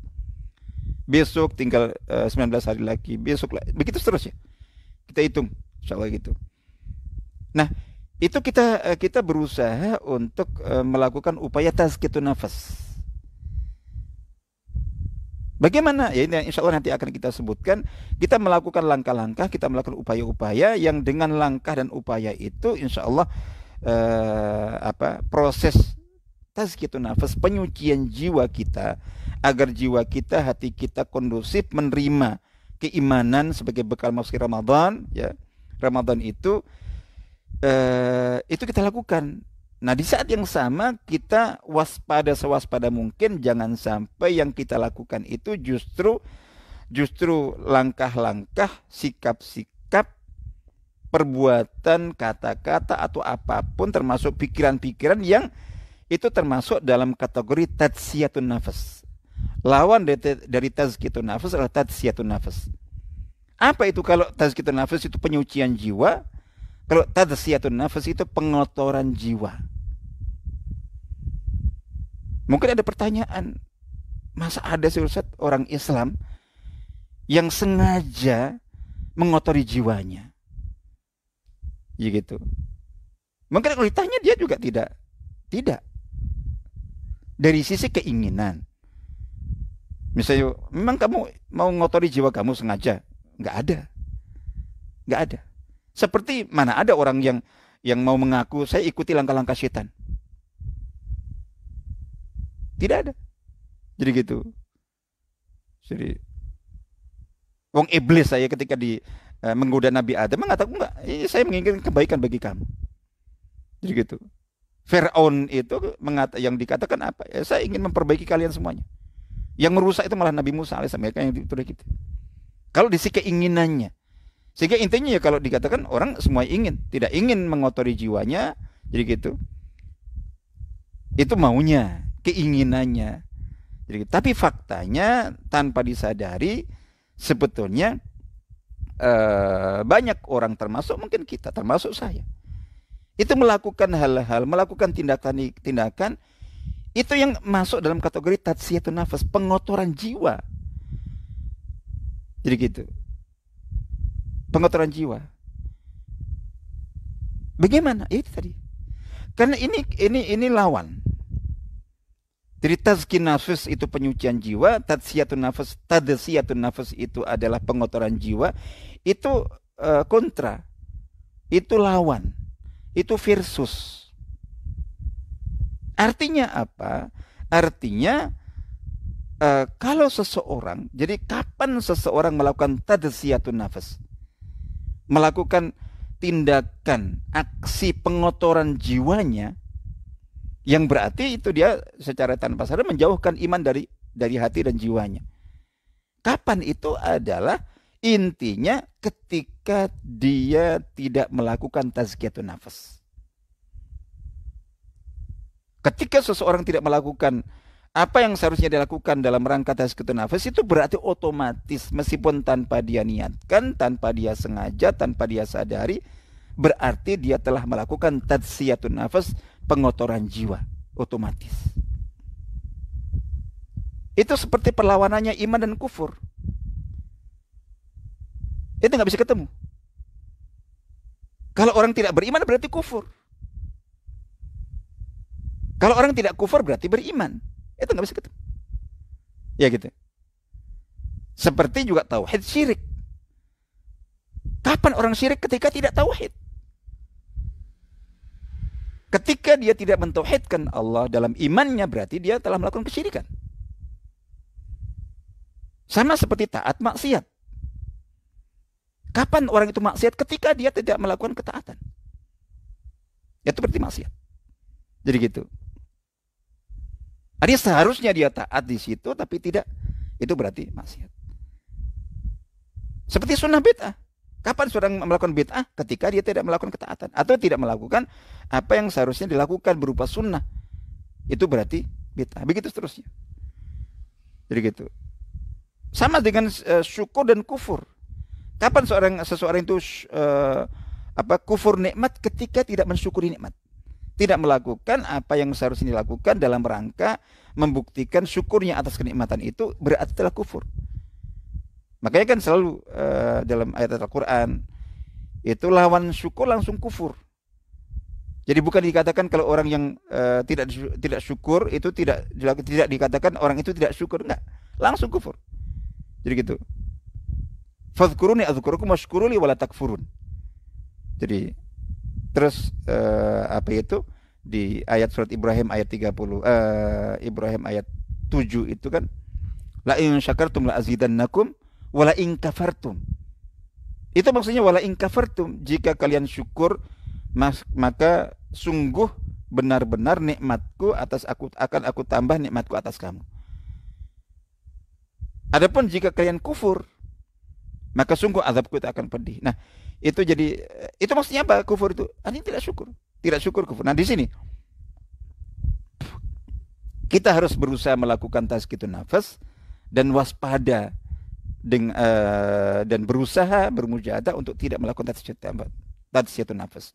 A: Besok tinggal 19 hari lagi, besok lah. Begitu seterusnya. Kita hitung, insyaallah gitu. Nah, itu kita berusaha untuk melakukan upaya tazkiyatun nafas. Bagaimana? Ya ini insya Allah nanti akan kita sebutkan. Kita melakukan langkah-langkah, kita melakukan upaya-upaya yang dengan langkah dan upaya itu insya Allah proses tazkiyatun nafas, penyucian jiwa kita agar jiwa kita, hati kita kondusif menerima keimanan sebagai bekal masuk Ramadan. Ya, Ramadan itu kita lakukan. Nah, di saat yang sama kita waspada sewaspada mungkin, jangan sampai yang kita lakukan itu justru langkah-langkah, sikap-sikap, perbuatan, kata-kata atau apapun termasuk pikiran-pikiran yang itu termasuk dalam kategori tadzkiyatun nafas. Lawan dari tazkiyatun nafas adalah tadzkiyatun nafas. Apa itu kalau tazkiyatun nafas itu penyucian jiwa? Kalau tadzkiyatun nafas itu pengotoran jiwa. Mungkin ada pertanyaan, masa ada sih Ustaz orang Islam yang sengaja mengotori jiwanya? Ya gitu. Mungkin kalau ditanya dia juga tidak. Dari sisi keinginan. Misalnya, memang kamu mau ngotori jiwa kamu sengaja? Nggak ada. Seperti mana ada orang yang mau mengaku saya ikuti langkah-langkah setan. Tidak ada. Jadi gitu. Jadi wong iblis saya ketika menggoda Nabi Adam mengatakan enggak, saya menginginkan kebaikan bagi kamu. Jadi gitu. Fir'aun itu yang dikatakan apa? Ya, saya ingin memperbaiki kalian semuanya. Yang merusak itu malah Nabi Musa alaihissalam yang dituduh gitu. Kalau di sisi keinginannya. Sehingga intinya ya kalau dikatakan orang semua tidak ingin mengotori jiwanya, jadi gitu. Itu maunya, keinginannya. Jadi, tapi faktanya tanpa disadari sebetulnya banyak orang termasuk mungkin kita, termasuk saya. Itu melakukan hal-hal, melakukan tindakan-tindakan itu yang masuk dalam kategori tadzkiyatun nafas, pengotoran jiwa. Jadi gitu. Pengotoran jiwa. Bagaimana? Itu tadi. Karena ini lawan. Jadi tazkiyatun nafas itu penyucian jiwa, tadzkiyatun nafas itu adalah pengotoran jiwa. Itu kontra. Itu lawan. Itu versus. Artinya apa? Artinya kalau seseorang, jadi kapan seseorang melakukan tadzkiyatun nafas, melakukan tindakan aksi pengotoran jiwanya, yang berarti itu dia secara tanpa sadar menjauhkan iman dari hati dan jiwanya. Kapan itu adalah intinya ketika dia tidak melakukan tazkiyatun nafas. Ketika seseorang tidak melakukan apa yang seharusnya dilakukan dalam rangka tazkiyatun nafas, itu berarti otomatis meskipun tanpa dia niatkan, tanpa dia sengaja, tanpa dia sadari, berarti dia telah melakukan tadzkiyatun nafas, pengotoran jiwa, otomatis. Itu seperti perlawanannya iman dan kufur. Itu nggak bisa ketemu. Kalau orang tidak beriman berarti kufur. Kalau orang tidak kufur berarti beriman. Itu nggak bisa ketemu. Ya gitu. Seperti juga tauhid syirik. Kapan orang syirik? Ketika tidak tauhid. Ketika dia tidak mentauhidkan Allah dalam imannya, berarti dia telah melakukan kesyirikan. Sama seperti taat maksiat. Kapan orang itu maksiat? Ketika dia tidak melakukan ketaatan. Itu berarti maksiat. Jadi gitu. Artinya seharusnya dia taat di situ, tapi tidak. Itu berarti maksiat. Seperti sunnah bid'ah. Kapan seorang melakukan bid'ah? Ketika dia tidak melakukan ketaatan. Atau tidak melakukan apa yang seharusnya dilakukan berupa sunnah. Itu berarti bid'ah. Begitu seterusnya. Jadi gitu. Sama dengan syukur dan kufur. Kapan seseorang itu kufur nikmat? Ketika tidak mensyukuri nikmat. Tidak melakukan apa yang seharusnya dilakukan dalam rangka membuktikan syukurnya atas kenikmatan itu, berarti telah kufur. Makanya kan selalu dalam ayat Al-Quran itu lawan syukur langsung kufur. Jadi bukan dikatakan kalau orang yang tidak syukur itu tidak dikatakan orang itu tidak syukur, enggak, langsung kufur. Jadi gitu. Fadhkuruni adzkurukum washkuruli wala takfurun. Jadi terus di ayat surat Ibrahim ayat 30 Ibrahim ayat 7 itu kan, la in syakartum la azidannakum wala in kafartum. Itu maksudnya wala in kafartum, jika kalian syukur maka sungguh benar-benar nikmatku akan aku tambah nikmatku atas kamu. Adapun jika kalian kufur, maka sungguh azabku itu akan pedih. Nah, itu maksudnya apa kufur itu? Ini tidak syukur kufur. Nah, di sini kita harus berusaha melakukan tazkiyatun nafas dan waspada dan berusaha bermujahadah untuk tidak melakukan tazkiyatun nafas.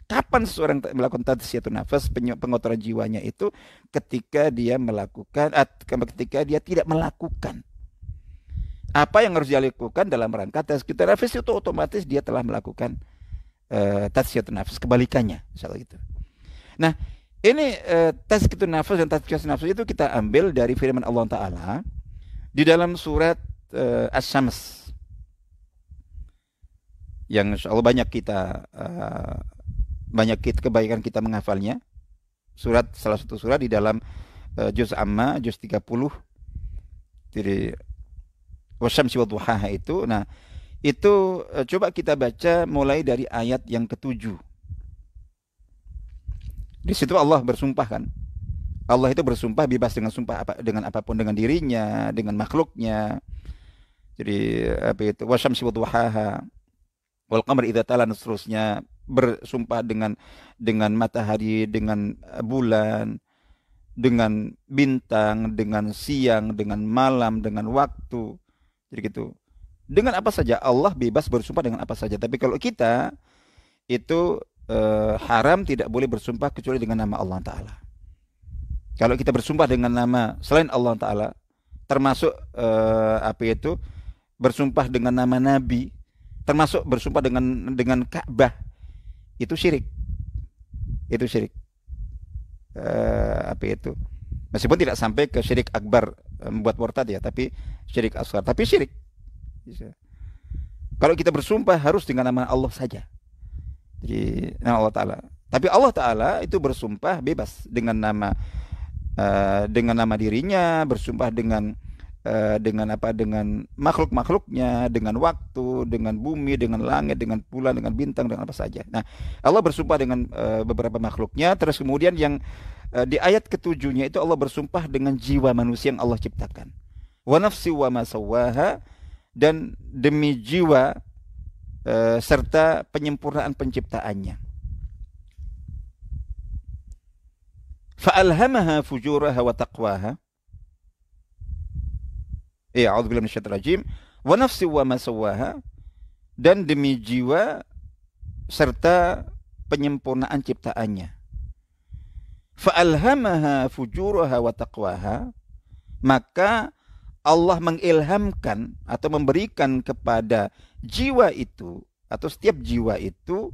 A: Kapan seseorang melakukan tazkiyatun nafas, pengotoran jiwanya itu ketika dia tidak melakukan apa yang harus dia lakukan dalam rangka tazkiyatun nafas, itu otomatis dia telah melakukan tazkiyatun nafas, kebalikannya misalnya gitu. Nah, ini tazkiyatun nafas dan tazkiyatun nafas itu kita ambil dari firman Allah Ta'ala di dalam surat Asy-Syams yang insyaallah banyak kebaikan kita menghafalnya. Salah satu surat di dalam juz Amma, juz 30. Jadi wasyamsi wadduhaha itu. Nah, itu coba kita baca mulai dari ayat yang ke-7. Di situ Allah bersumpah kan. Allah itu bersumpah bebas dengan sumpah dengan apapun, dengan dirinya, dengan makhluknya. Jadi wasyamsi wadduhaha wal qamari idza tala, seterusnya bersumpah dengan matahari, dengan bulan, dengan bintang, dengan siang, dengan malam, dengan waktu. Jadi gitu. Dengan apa saja Allah bebas bersumpah dengan apa saja. Tapi kalau kita itu haram, tidak boleh bersumpah kecuali dengan nama Allah Ta'ala. Kalau kita bersumpah dengan nama selain Allah Ta'ala, termasuk bersumpah dengan nama Nabi, termasuk bersumpah dengan Ka'bah, itu syirik. Itu syirik. Meskipun tidak sampai ke syirik akbar, membuat murtad ya, tapi syirik asghar, tapi syirik. Kalau kita bersumpah harus dengan nama Allah saja. Jadi nama Allah Ta'ala. Tapi Allah Ta'ala itu bersumpah bebas dengan nama dirinya, bersumpah dengan makhluk-makhluknya, dengan waktu, dengan bumi, dengan langit, dengan bulan, dengan bintang, dengan apa saja. Nah, Allah bersumpah dengan beberapa makhluknya. Terus kemudian yang di ayat ke-7-nya itu Allah bersumpah dengan jiwa manusia yang Allah ciptakan. Wa nafsi wa ma sawwaha, dan demi jiwa serta penyempurnaan penciptaannya. Fa'alhamaha fujuraha wa taqwaha. A'udzubillahi minasyaitonir rajim. Wa nafsi wa ma sawwaha, dan demi jiwa serta penyempurnaan ciptaannya. Fa'alhamaha fujuraha wa taqwaha, maka Allah mengilhamkan atau memberikan kepada jiwa itu atau setiap jiwa itu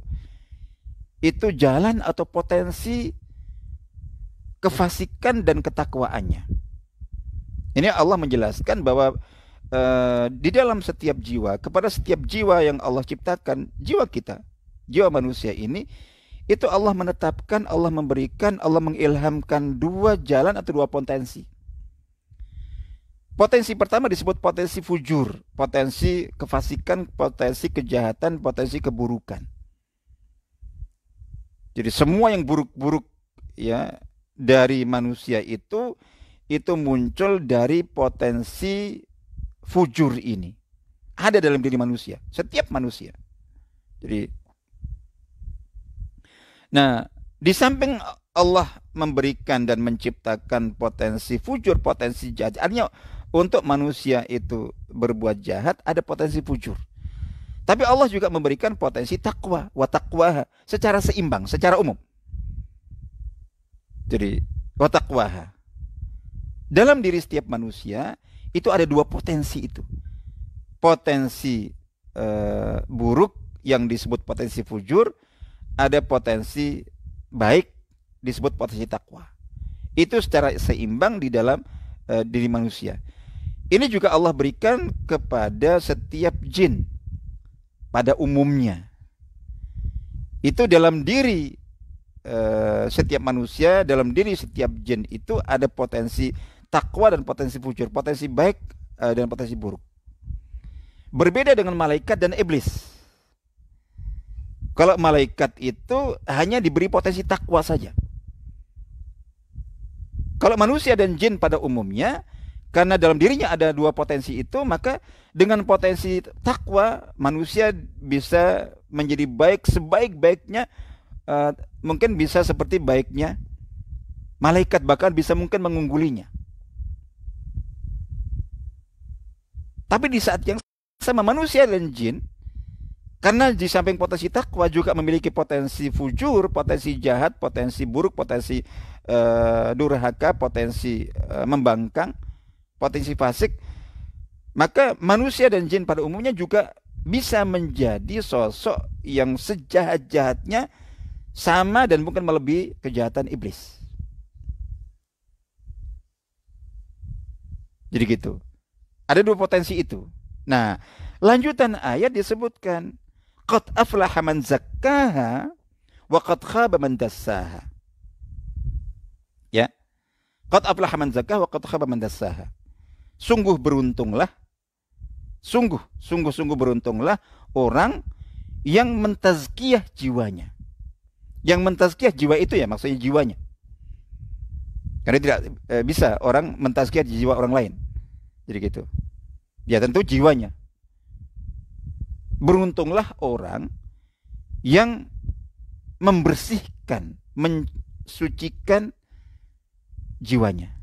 A: jalan atau potensi kefasikan dan ketakwaannya. Ini Allah menjelaskan bahwa di dalam setiap jiwa, kepada setiap jiwa yang Allah ciptakan, jiwa kita, jiwa manusia ini, itu Allah menetapkan, Allah memberikan, Allah mengilhamkan dua jalan atau dua potensi. Potensi pertama disebut potensi fujur, potensi kefasikan, potensi kejahatan, potensi keburukan. Jadi semua yang buruk-buruk ya dari manusia itu muncul dari potensi fujur ini. Ada dalam diri manusia, setiap manusia. Jadi, nah, di samping Allah memberikan dan menciptakan potensi fujur, potensi jahat, artinya untuk manusia itu berbuat jahat ada potensi fujur. Tapi Allah juga memberikan potensi takwa, wa taqwaha, secara seimbang, secara umum. Jadi, wa taqwaha. Dalam diri setiap manusia itu ada dua potensi itu. Potensi buruk yang disebut potensi fujur, ada potensi baik disebut potensi takwa. Itu secara seimbang di dalam diri manusia. Ini juga Allah berikan kepada setiap jin pada umumnya. Itu dalam diri setiap manusia, dalam diri setiap jin itu ada potensi takwa dan potensi fujur, potensi baik dan potensi buruk. Berbeda dengan malaikat dan iblis. Kalau malaikat itu hanya diberi potensi takwa saja. Kalau manusia dan jin pada umumnya, karena dalam dirinya ada dua potensi itu, maka dengan potensi takwa manusia bisa menjadi baik sebaik-baiknya, mungkin bisa seperti baiknya malaikat, bahkan bisa mungkin mengunggulinya. Tapi di saat yang sama manusia dan jin, karena di samping potensi takwa juga memiliki potensi fujur, potensi jahat, potensi buruk, potensi durhaka, potensi membangkang, potensi fasik, maka manusia dan jin pada umumnya juga bisa menjadi sosok yang sejahat-jahatnya sama dan mungkin melebihi kejahatan iblis. Jadi gitu. Ada dua potensi itu. Nah, lanjutan ayat disebutkan qad aflaha man zakkaha wa qad khaba man dassaha. Ya. Qad aflaha man zakkaha wa qad khaba man dassaha. Sungguh beruntunglah, sungguh beruntunglah orang yang mentazkiyah jiwanya. Yang mentazkiyah jiwa itu ya maksudnya jiwanya. Karena tidak bisa orang mentazkiyah jiwa orang lain. Jadi gitu. Ya tentu jiwanya. Beruntunglah orang yang membersihkan, mensucikan jiwanya.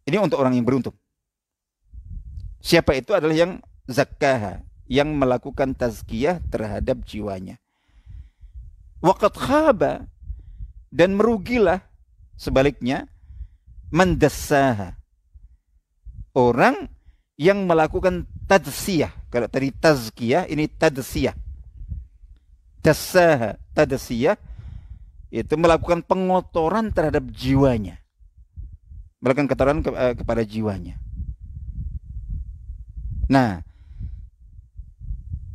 A: Ini untuk orang yang beruntung. Siapa itu adalah yang zakkaha, yang melakukan tazkiyah terhadap jiwanya. Waqad khaba, dan merugilah sebaliknya man dassaha, orang yang melakukan tadzkiyah. Kalau tadi tazkiyah, ini tadzkiyah. Dassaha, tadzkiyah itu melakukan pengotoran terhadap jiwanya. Melakukan kotoran kepada jiwanya. Nah,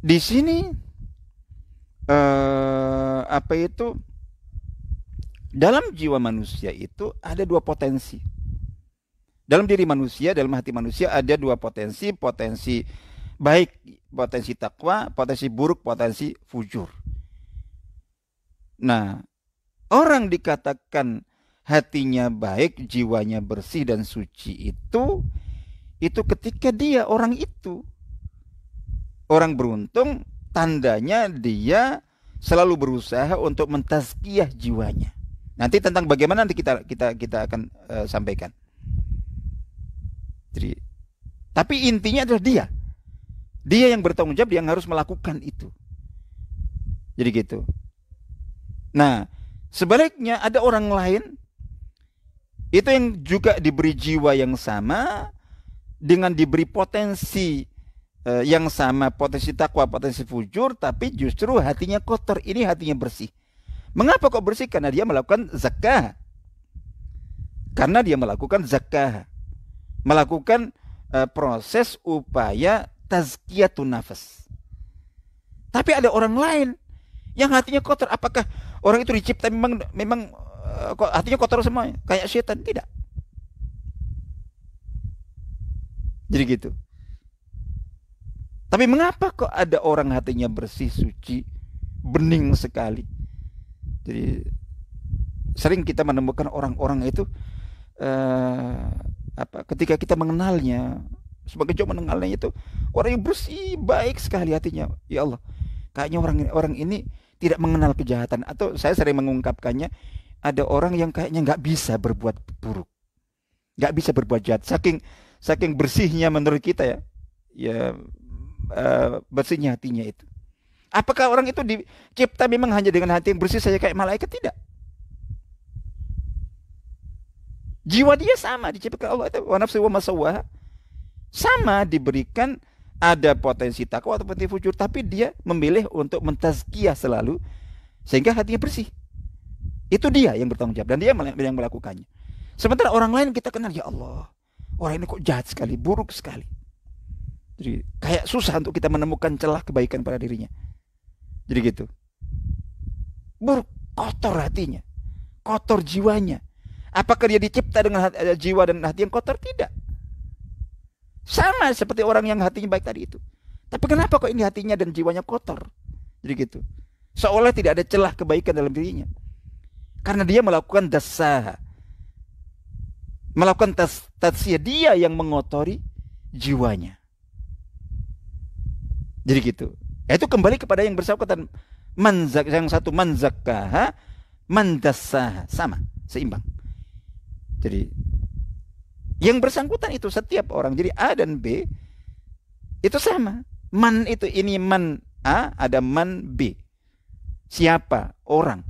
A: di sini apa itu? Dalam jiwa manusia itu ada dua potensi. Dalam diri manusia, dalam hati manusia ada dua potensi, potensi baik, potensi takwa, potensi buruk, potensi fujur. Nah, orang dikatakan hatinya baik, jiwanya bersih dan suci itu ketika dia orang itu orang beruntung, tandanya dia selalu berusaha untuk mentazkiyah jiwanya. Nanti tentang bagaimana nanti kita akan sampaikan. Jadi, tapi intinya adalah dia yang bertanggung jawab, yang harus melakukan itu. Jadi gitu. Nah, sebaliknya ada orang lain itu yang juga diberi jiwa yang sama, dengan diberi potensi yang sama, potensi takwa, potensi fujur, tapi justru hatinya kotor. Ini hatinya bersih. Mengapa kok bersih? Karena dia melakukan zakah. Karena dia melakukan zakah. Melakukan proses upaya tazkiyatun nafas. Tapi ada orang lain yang hatinya kotor. Apakah orang itu dicipta memang hatinya kotor semua kayak setan? Tidak. Jadi gitu. Tapi mengapa kok ada orang hatinya bersih, suci, bening sekali? Jadi sering kita menemukan orang-orang itu ketika kita mengenalnya, sebagai cowok mengenalnya itu orang yang bersih, baik sekali hatinya. Ya Allah, kayaknya orang ini tidak mengenal kejahatan. Atau saya sering mengungkapkannya, ada orang yang kayaknya nggak bisa berbuat buruk, nggak bisa berbuat jahat, saking bersihnya menurut kita ya. ya bersihnya hatinya itu. Apakah orang itu dicipta memang hanya dengan hati yang bersih saja kayak malaikat? Tidak. Jiwa dia sama diciptakan Allah itu wa nafsi wa masawwaha. Sama diberikan ada potensi takwa atau potensi fujur, tapi dia memilih untuk mentazkiyah selalu sehingga hatinya bersih. Itu dia yang bertanggung jawab dan dia yang melakukannya. Sementara orang lain kita kenal, ya Allah, orang ini kok jahat sekali, buruk sekali. Jadi kayak susah untuk kita menemukan celah kebaikan pada dirinya. Jadi gitu. Buruk, kotor hatinya, kotor jiwanya. Apakah dia dicipta dengan jiwa dan hati yang kotor? Tidak. Sama seperti orang yang hatinya baik tadi itu. Tapi kenapa kok ini hatinya dan jiwanya kotor? Jadi gitu. Seolah tidak ada celah kebaikan dalam dirinya. Karena dia melakukan dasah. Melakukan tatsiyah, dia yang mengotori jiwanya. Jadi gitu. Itu kembali kepada yang bersangkutan. Yang satu manzakkaha, mandassaha, sama, seimbang. Jadi yang bersangkutan itu setiap orang. Jadi A dan B itu sama. Man itu, ini man A, ada man B. Siapa? Orang.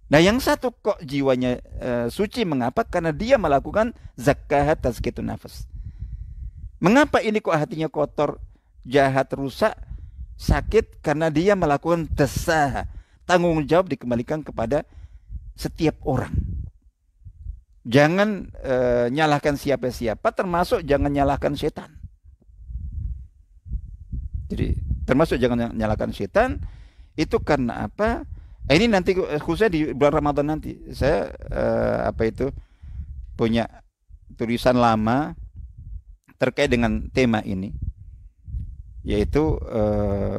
A: Nah yang satu kok jiwanya suci, mengapa? Karena dia melakukan zakkahat tazkiyatun nafas. Mengapa ini kok hatinya kotor, jahat, rusak, sakit? Karena dia melakukan dasah. Tanggung jawab dikembalikan kepada setiap orang. Jangan nyalahkan siapa-siapa, termasuk jangan nyalahkan setan. Jadi termasuk jangan nyalahkan setan. Itu karena apa? Ini nanti khususnya di bulan Ramadan nanti saya punya tulisan lama terkait dengan tema ini, yaitu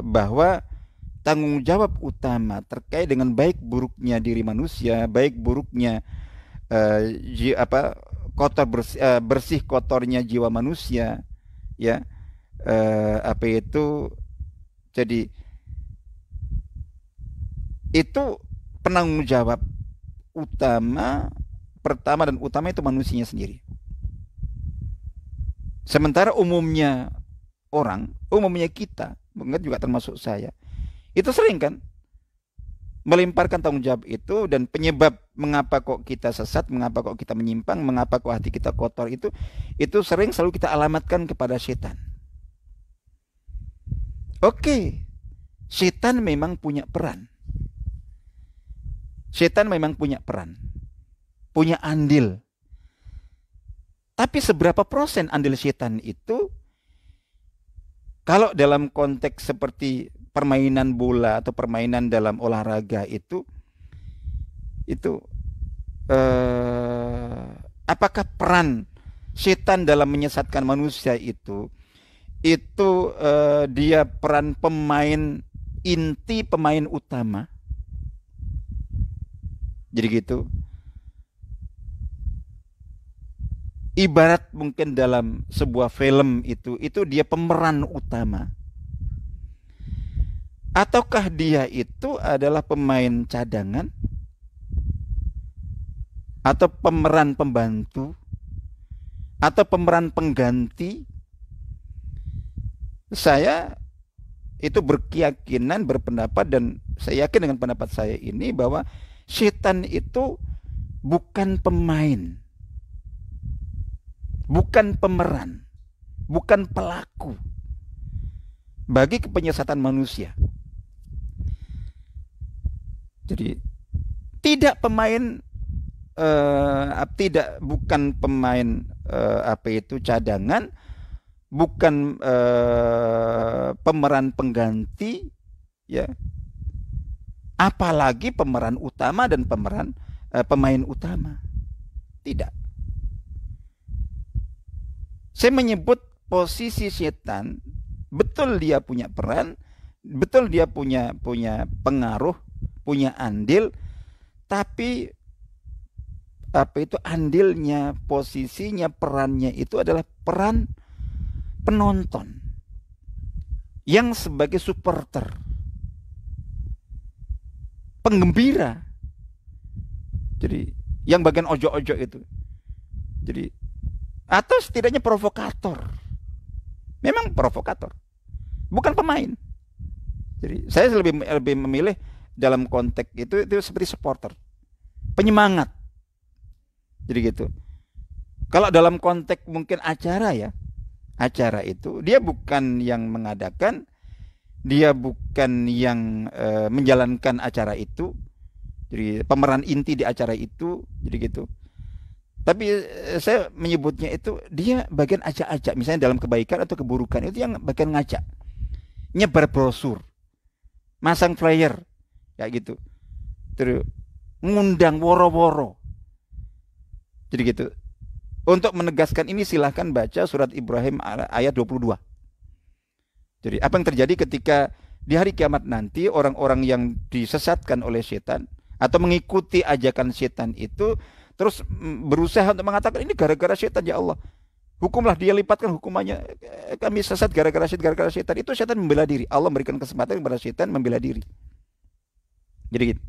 A: bahwa tanggung jawab utama terkait dengan baik buruknya diri manusia, baik buruknya bersih kotornya jiwa manusia, ya, jadi itu penanggung jawab pertama dan utama itu manusianya sendiri. Sementara umumnya kita, mungkin juga termasuk saya, itu sering kan melemparkan tanggung jawab itu, dan penyebab mengapa kok kita sesat, mengapa kok kita menyimpang, mengapa kok hati kita kotor itu sering selalu kita alamatkan kepada setan. Oke, setan memang punya peran. Setan memang punya peran, punya andil. Tapi seberapa persen andil setan itu? Kalau dalam konteks seperti permainan bola atau permainan dalam olahraga itu apakah peran setan dalam menyesatkan manusia itu dia peran pemain inti, pemain utama? Jadi gitu. Ibarat mungkin dalam sebuah film itu dia pemeran utama. Ataukah dia itu adalah pemain cadangan? Atau pemeran pembantu? Atau pemeran pengganti? Saya itu berkeyakinan, berpendapat, dan saya yakin dengan pendapat saya ini bahwa setan itu bukan pemain, bukan pemeran, bukan pelaku bagi kepenyesatan manusia. Jadi bukan pemain cadangan, bukan pemeran pengganti, ya. Apalagi pemeran utama dan pemain utama. Tidak. Saya menyebut posisi setan, betul dia punya peran, betul dia punya pengaruh, punya andil, tapi andilnya, posisinya, perannya itu adalah peran penonton yang sebagai supporter, penggembira. Jadi yang bagian ojo-ojo itu. Jadi atau setidaknya provokator. Memang provokator, bukan pemain. Jadi saya lebih memilih dalam konteks itu seperti supporter, penyemangat. Jadi gitu. Kalau dalam konteks mungkin acara ya, acara itu dia bukan yang mengadakan, dia bukan yang menjalankan acara itu. Jadi pemeran inti di acara itu, jadi gitu. Tapi saya menyebutnya itu dia bagian ajak-ajak, misalnya dalam kebaikan atau keburukan itu yang bagian ngajak, nyebar brosur, masang flyer, kayak gitu. Terus ngundang woro-woro, jadi gitu. Untuk menegaskan ini silahkan baca surat Ibrahim ayat 22. Jadi apa yang terjadi ketika di hari kiamat nanti orang-orang yang disesatkan oleh setan atau mengikuti ajakan setan itu terus berusaha untuk mengatakan ini gara-gara setan ya Allah. Hukumlah dia, lipatkan hukumannya. Kami sesat gara-gara setan. Itu setan membela diri. Allah memberikan kesempatan kepada setan membela diri. Jadi gitu.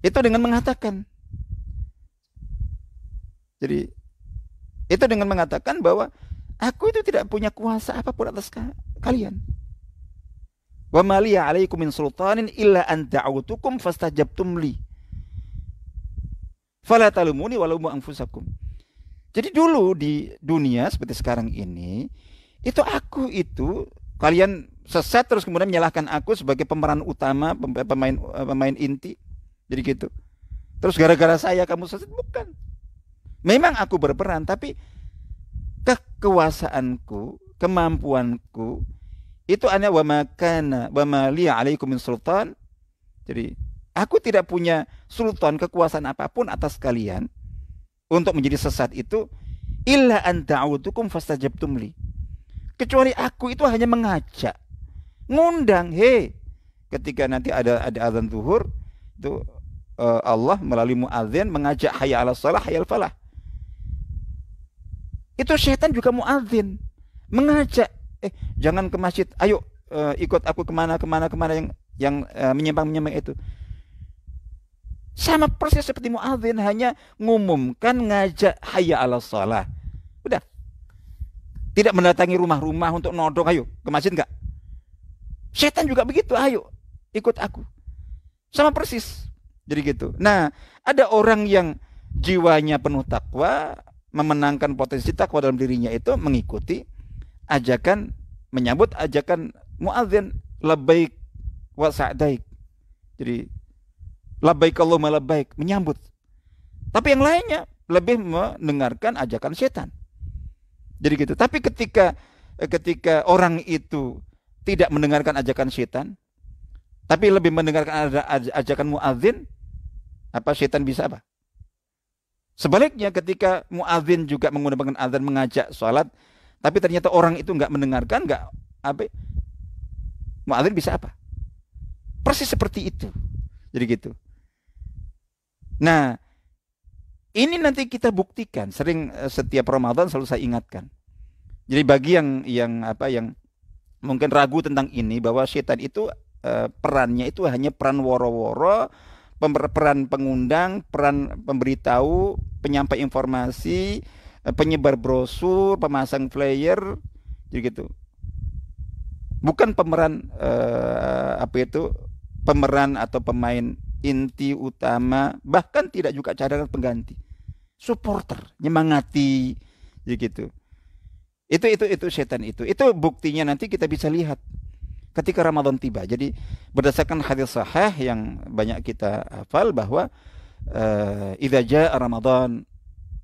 A: Itu dengan mengatakan. Jadi itu dengan mengatakan bahwa aku itu tidak punya kuasa apapun atas kalian. Wa ma liya 'alaikum min sultanin illa an da'awtukum fastajabtum li. Fala talumuni walumu anfusakum. Jadi dulu di dunia seperti sekarang ini, itu aku itu kalian sesat terus kemudian menyalahkan aku sebagai pemeran utama, pemain inti. Jadi gitu. Terus gara-gara saya kamu sesat, bukan. Memang aku berperan, tapi kekuasaanku, kemampuanku itu ana wa makana wa ma liya 'alaikum min sultan. Jadi aku tidak punya sultan, kekuasaan apapun atas kalian untuk menjadi sesat itu illa an da'utukum fastajabtum li. Kecuali aku itu hanya mengajak, ngundang, ketika nanti ada azan zuhur itu Allah melalui muadzin mengajak hayya 'alas shalah hayya 'alal falah. Itu setan juga muadzin mengajak, jangan ke masjid, ayo ikut aku kemana yang menyimpang itu. Sama persis seperti muadzin, hanya ngumumkan, ngajak hayya 'alas shalah. Udah. Tidak mendatangi rumah-rumah untuk nodong, ayo ke masjid enggak. Setan juga begitu, ayo ikut aku. Sama persis. Jadi gitu. Nah, ada orang yang jiwanya penuh takwa, memenangkan potensi takwa dalam dirinya itu mengikuti ajakan, menyambut ajakan muadzin, labbaik wa sa'daik. Jadi labbaik Allahumma labbaik, menyambut. Tapi yang lainnya lebih mendengarkan ajakan setan. Jadi gitu. Tapi ketika orang itu tidak mendengarkan ajakan setan, tapi lebih mendengarkan ajakan muadzin, apa setan bisa apa? Sebaliknya ketika muadzin juga menggunakan azan mengajak sholat, tapi ternyata orang itu nggak mendengarkan, muadzin bisa apa? Persis seperti itu. Jadi gitu. Nah, ini nanti kita buktikan. Setiap Ramadan selalu saya ingatkan. Jadi bagi yang mungkin ragu tentang ini, bahwa setan itu perannya itu hanya peran woro-woro, peran pengundang, peran pemberitahu, penyampai informasi, penyebar brosur, pemasang flyer, jadi gitu. Bukan pemeran pemeran atau pemain inti utama, bahkan tidak juga cadangan pengganti. Supporter, nyemangati, jadi gitu. Itu setan itu. Itu buktinya nanti kita bisa lihat ketika Ramadan tiba. Jadi berdasarkan hadis sahih yang banyak kita hafal bahwa idza jaa Ramadan,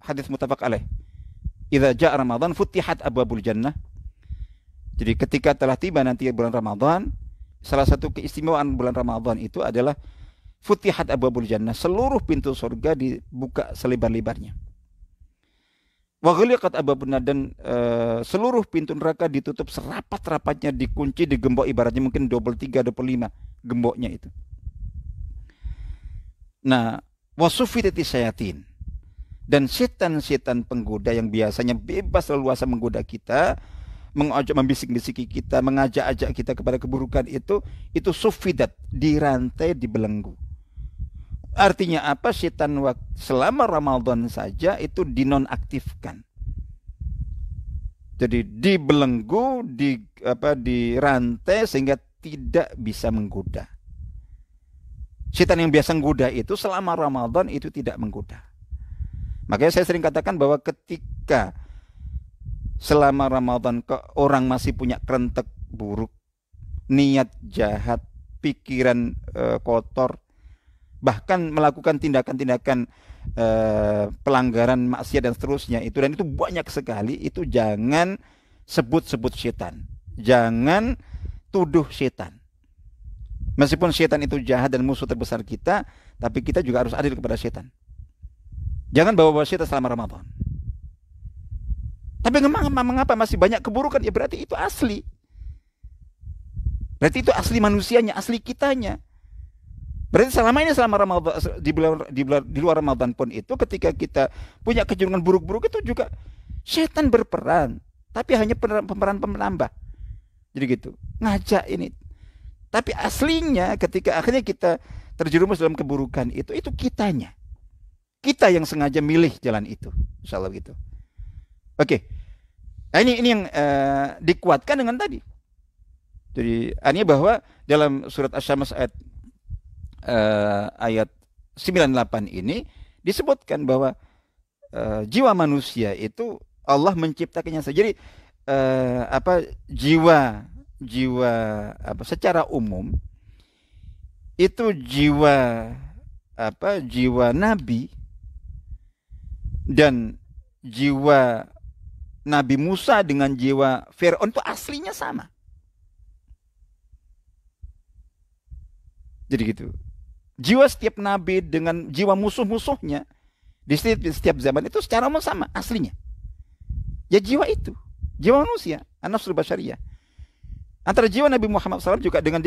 A: hadis muttafaq alaih. Idza jaa Ramadan futihat abwabul jannah. Jadi ketika telah tiba nanti bulan Ramadan, salah satu keistimewaan bulan Ramadan itu adalah futihat abwabul jannah, seluruh pintu surga dibuka selebar-lebarnya. Wa ghaliqat abwabun nar, dan seluruh pintu neraka ditutup serapat-rapatnya, dikunci, digembok, ibaratnya mungkin 23 25 gemboknya itu. Nah, wasufitati syayatin, dan setan-setan penggoda yang biasanya bebas leluasa menggoda kita, mengajak, membisik-bisiki kita, mengajak-ajak kita kepada keburukan itu sufidat, dirantai, dibelenggu. Artinya apa? Setan selama Ramadan saja itu dinonaktifkan. Jadi dibelenggu, dirantai sehingga tidak bisa menggoda. Setan yang biasa menggoda itu selama Ramadan itu tidak menggoda. Makanya saya sering katakan bahwa ketika selama Ramadan orang masih punya kerentek buruk, niat jahat, pikiran kotor, bahkan melakukan tindakan-tindakan pelanggaran maksiat dan seterusnya itu, dan itu banyak sekali, itu jangan sebut-sebut setan, jangan tuduh setan. Meskipun setan itu jahat dan musuh terbesar kita, tapi kita juga harus adil kepada setan. Jangan bawa-bawa setan selama Ramadan. Tapi mengapa masih banyak keburukan? Ya berarti itu asli. Berarti itu asli manusianya, asli kitanya. Berarti selama ini, selama Ramadan, di luar Ramadan pun itu, ketika kita punya kecenderungan buruk-buruk itu juga setan berperan, tapi hanya pemeran penambah. Jadi gitu, ngajak ini. Tapi aslinya ketika akhirnya kita terjerumus dalam keburukan itu kitanya. Kita yang sengaja milih jalan itu. Insyaallah gitu. Oke. Nah, ini yang dikuatkan dengan tadi. Jadi artinya bahwa dalam surat Asy-Syams ayat 98 ini disebutkan bahwa jiwa manusia itu Allah menciptakannya saja. Jadi jiwa secara umum itu jiwa nabi dan jiwa Nabi Musa dengan jiwa Firaun itu aslinya sama. Jadi gitu. Jiwa setiap nabi dengan jiwa musuh-musuhnya di setiap zaman itu secara umum sama aslinya. Ya jiwa itu, jiwa manusia, an-nafsul basyariyah. Antara jiwa Nabi Muhammad SAW juga dengan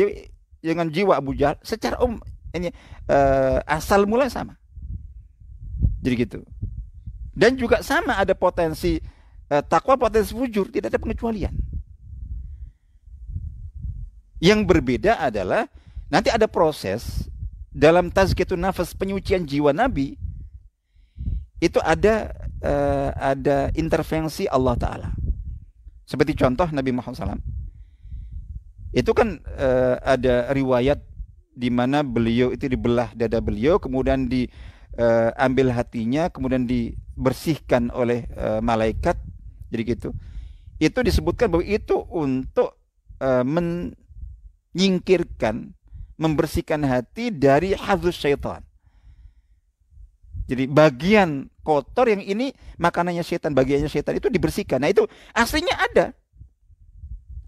A: jiwa Abu Jahal secara umum ini asal mulai sama. Jadi gitu. Dan juga sama ada potensi takwa, potensi fujur, tidak ada pengecualian. Yang berbeda adalah nanti ada proses dalam tazkiyatun nafas, penyucian jiwa Nabi, itu ada intervensi Allah Ta'ala. Seperti contoh Nabi Muhammad SAW. Itu kan ada riwayat di mana beliau itu dibelah dada beliau, kemudian diambil hatinya, kemudian dibersihkan oleh malaikat. Jadi gitu. Itu disebutkan bahwa itu untuk menyingkirkan, membersihkan hati dari hazus syaitan. Jadi bagian kotor yang ini makanannya setan, bagiannya setan itu dibersihkan. Nah itu aslinya ada.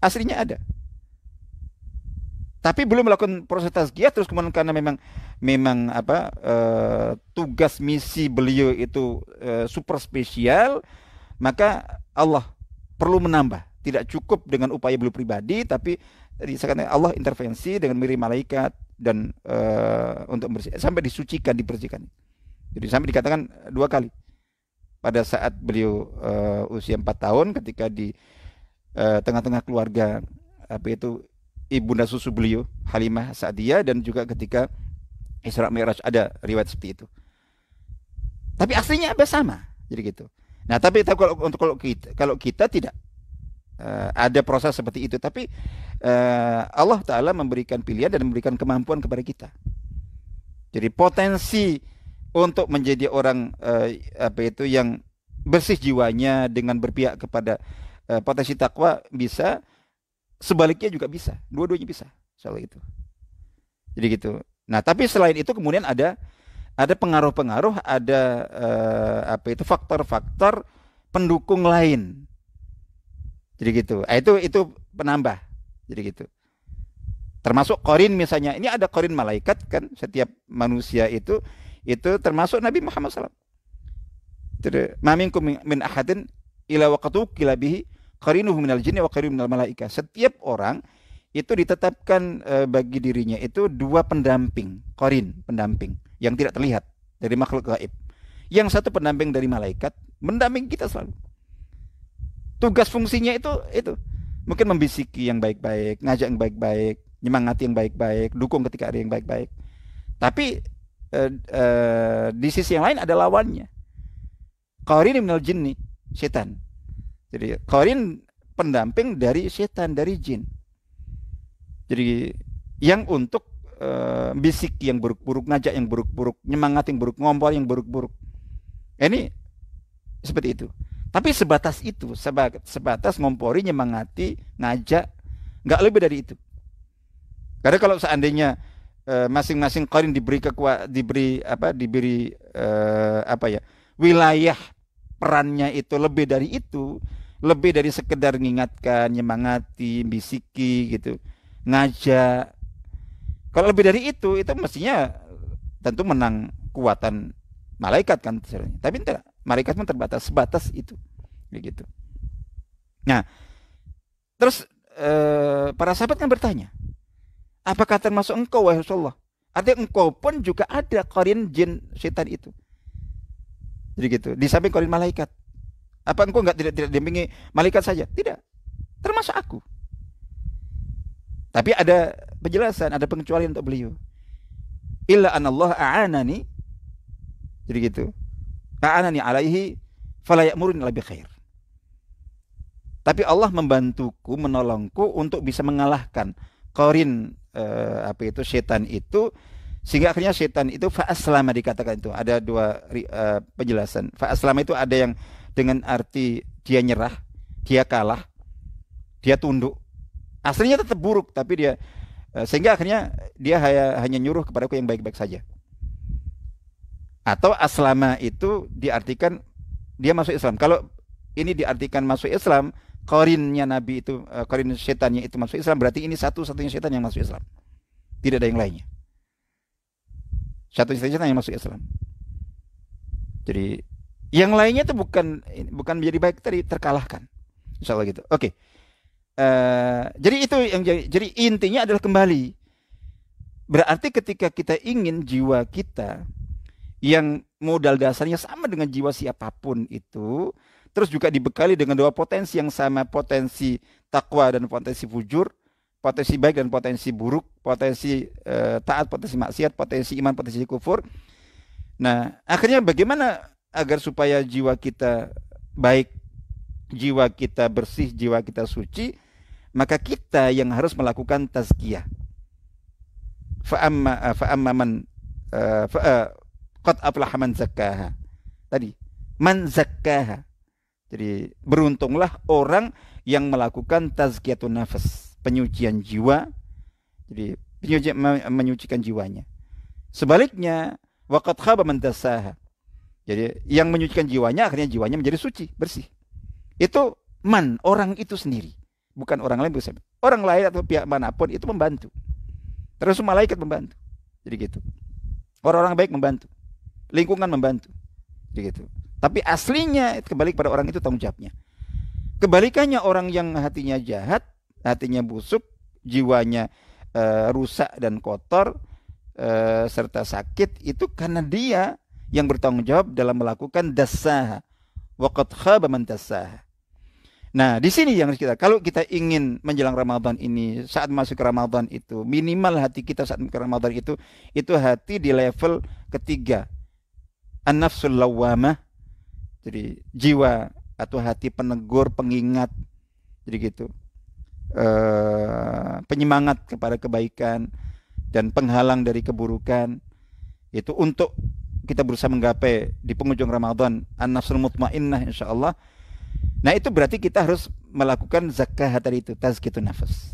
A: Aslinya ada. Tapi belum melakukan proses tazkiyah, terus kemudian karena memang tugas misi beliau itu super spesial, maka Allah perlu menambah. Tidak cukup dengan upaya beliau pribadi, tapi Allah intervensi dengan mengirim malaikat dan untuk bersih, sampai disucikan, dibersihkan. Jadi sampai dikatakan 2 kali. Pada saat beliau usia 4 tahun, ketika di tengah-tengah keluarga ibunda susu beliau Halimah Sa'diyah, dan juga ketika Isra Mi'raj, ada riwayat seperti itu. Tapi aslinya sama, jadi gitu. Nah, tapi kalau kita tidak ada proses seperti itu, tapi Allah Ta'ala memberikan pilihan dan memberikan kemampuan kepada kita. Jadi potensi untuk menjadi orang yang bersih jiwanya dengan berpihak kepada potensi takwa bisa, sebaliknya juga bisa, dua-duanya bisa, soal itu. Jadi gitu. Nah, tapi selain itu kemudian ada pengaruh-pengaruh, ada faktor-faktor pendukung lain. Jadi gitu. Itu penambah. Jadi gitu. Termasuk qarin misalnya. Ini ada qarin malaikat kan, setiap manusia itu termasuk Nabi Muhammad SAW. Ma minkum min ahadin ila waqatu kilabihi qarinuhu minal jinni wa qarinu minal malaika. Setiap orang itu ditetapkan bagi dirinya itu 2 pendamping, qarin, pendamping yang tidak terlihat dari makhluk gaib. Yang satu pendamping dari malaikat, mendamping kita selalu. Tugas fungsinya itu mungkin membisiki yang baik-baik, ngajak yang baik-baik, nyemangati yang baik-baik, dukung ketika ada yang baik-baik. Tapi di sisi yang lain ada lawannya. Qarin minal jinni, setan. Jadi qarin pendamping dari setan, dari jin. Jadi yang untuk bisik yang buruk-buruk, ngajak yang buruk-buruk, nyemangat yang buruk, ngompol yang buruk-buruk. Ini seperti itu. Tapi sebatas itu, sebatas ngompori, nyemangati, ngajak, nggak lebih dari itu. Karena kalau seandainya masing-masing qarin diberi wilayah perannya itu lebih dari itu, lebih dari sekedar mengingatkan, nyemangati, bisiki gitu, ngajak. Kalau lebih dari itu mestinya tentu menang kekuatan malaikat kan. Tapi tidak, malaikat pun terbatas, sebatas itu, begitu. Nah, terus para sahabat kan bertanya, apakah termasuk engkau wahai Rasulullah? Artinya engkau pun juga ada qarin jin setan itu. Jadi gitu, di samping qarin malaikat. Apa engkau tidak didampingi malaikat saja? Tidak, termasuk aku. Tapi ada penjelasan, ada pengecualian untuk beliau. Illa anallah a'anani. Jadi gitu. A'anani alaihi fala ya'muruni illa bi khair. Tapi Allah membantuku, menolongku untuk bisa mengalahkan qarin setan itu, sehingga akhirnya setan itu fa'aslama dikatakan itu. Ada dua penjelasan. Fa'aslama itu ada yang dengan arti dia nyerah, dia kalah, dia tunduk. Aslinya tetap buruk, tapi dia sehingga akhirnya dia hanya nyuruh kepadaku yang baik-baik saja. Atau aslama itu diartikan dia masuk Islam. Kalau ini diartikan masuk Islam, qarinnya Nabi itu, qarin setannya itu masuk Islam, berarti ini satu-satunya setan yang masuk Islam. Tidak ada yang lainnya. Satu-satunya setan yang masuk Islam. Jadi yang lainnya itu bukan menjadi baik, tadi terkalahkan. Insyaallah gitu. Oke. Jadi itu yang jadi intinya adalah kembali. Berarti ketika kita ingin jiwa kita yang modal dasarnya sama dengan jiwa siapapun itu, terus juga dibekali dengan dua potensi yang sama, potensi takwa dan potensi fujur, potensi baik dan potensi buruk, potensi taat, potensi maksiat, potensi iman, potensi kufur. Nah, akhirnya bagaimana agar supaya jiwa kita baik, jiwa kita bersih, jiwa kita suci? Maka kita yang harus melakukan tazkiyah. Fa'amma man qad aflaha man zakkaha. Tadi man zakkaha. Jadi beruntunglah orang yang melakukan tazkiyatun nafas, penyucian jiwa. Jadi menyucikan jiwanya. Sebaliknya waqad khaba man dassaha. Jadi yang menyucikan jiwanya akhirnya jiwanya menjadi suci, bersih. Itu man, orang itu sendiri. Bukan orang lain, bisa. Orang lain atau pihak manapun itu membantu. Terus malaikat membantu. Jadi gitu. Orang-orang baik membantu. Lingkungan membantu. Jadi gitu. Tapi aslinya kembali kepada orang itu tanggung jawabnya. Kebalikannya orang yang hatinya jahat, hatinya busuk, jiwanya rusak dan kotor, serta sakit, itu karena dia yang bertanggung jawab dalam melakukan dassaha. Waqad khaba man dassaha. Nah, di sini yang kita, kalau kita ingin menjelang Ramadan ini, saat masuk ke Ramadan itu, minimal hati kita saat ke Ramadan itu hati di level ketiga. An-nafsul lawwamah. Jadi jiwa atau hati penegur, pengingat. Jadi gitu. Penyemangat kepada kebaikan dan penghalang dari keburukan. Itu untuk kita berusaha menggapai di penghujung Ramadan an-nafsul mutmainnah insyaallah. Nah, itu berarti kita harus melakukan zakah tadi itu, tazkiyatun nafas.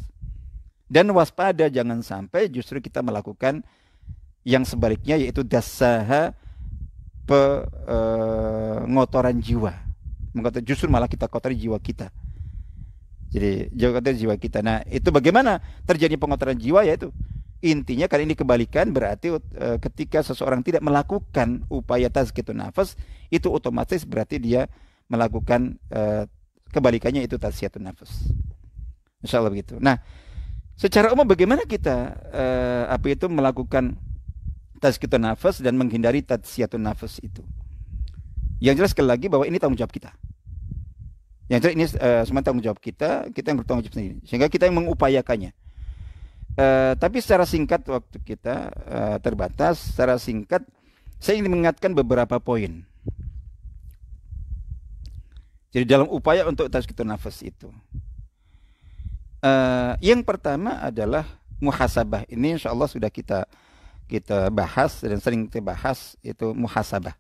A: Dan waspada jangan sampai justru kita melakukan yang sebaliknya, yaitu dassaha, pengotoran jiwa. Justru malah kita kotori jiwa kita. Jadi kotori jiwa kita. Nah, itu bagaimana terjadi pengotoran jiwa, yaitu intinya kali ini kebalikan, berarti ketika seseorang tidak melakukan upaya tazkiyatun nafas, itu otomatis berarti dia melakukan kebalikannya, itu tazkiyatun nafas. Insyaallah begitu. Nah, secara umum bagaimana kita melakukan tazkiyatun nafas dan menghindari tazkiyatun nafas itu? Yang jelas sekali lagi bahwa ini tanggung jawab kita. Yang jelas ini semua tanggung jawab kita yang bertanggung jawab sendiri. Sehingga kita yang mengupayakannya. Tapi secara singkat, waktu kita terbatas, secara singkat saya ingin mengingatkan beberapa poin. Jadi dalam upaya untuk tazkiyatun nafas itu, yang pertama adalah muhasabah. Ini insya Allah sudah kita bahas dan sering kita bahas, itu muhasabah.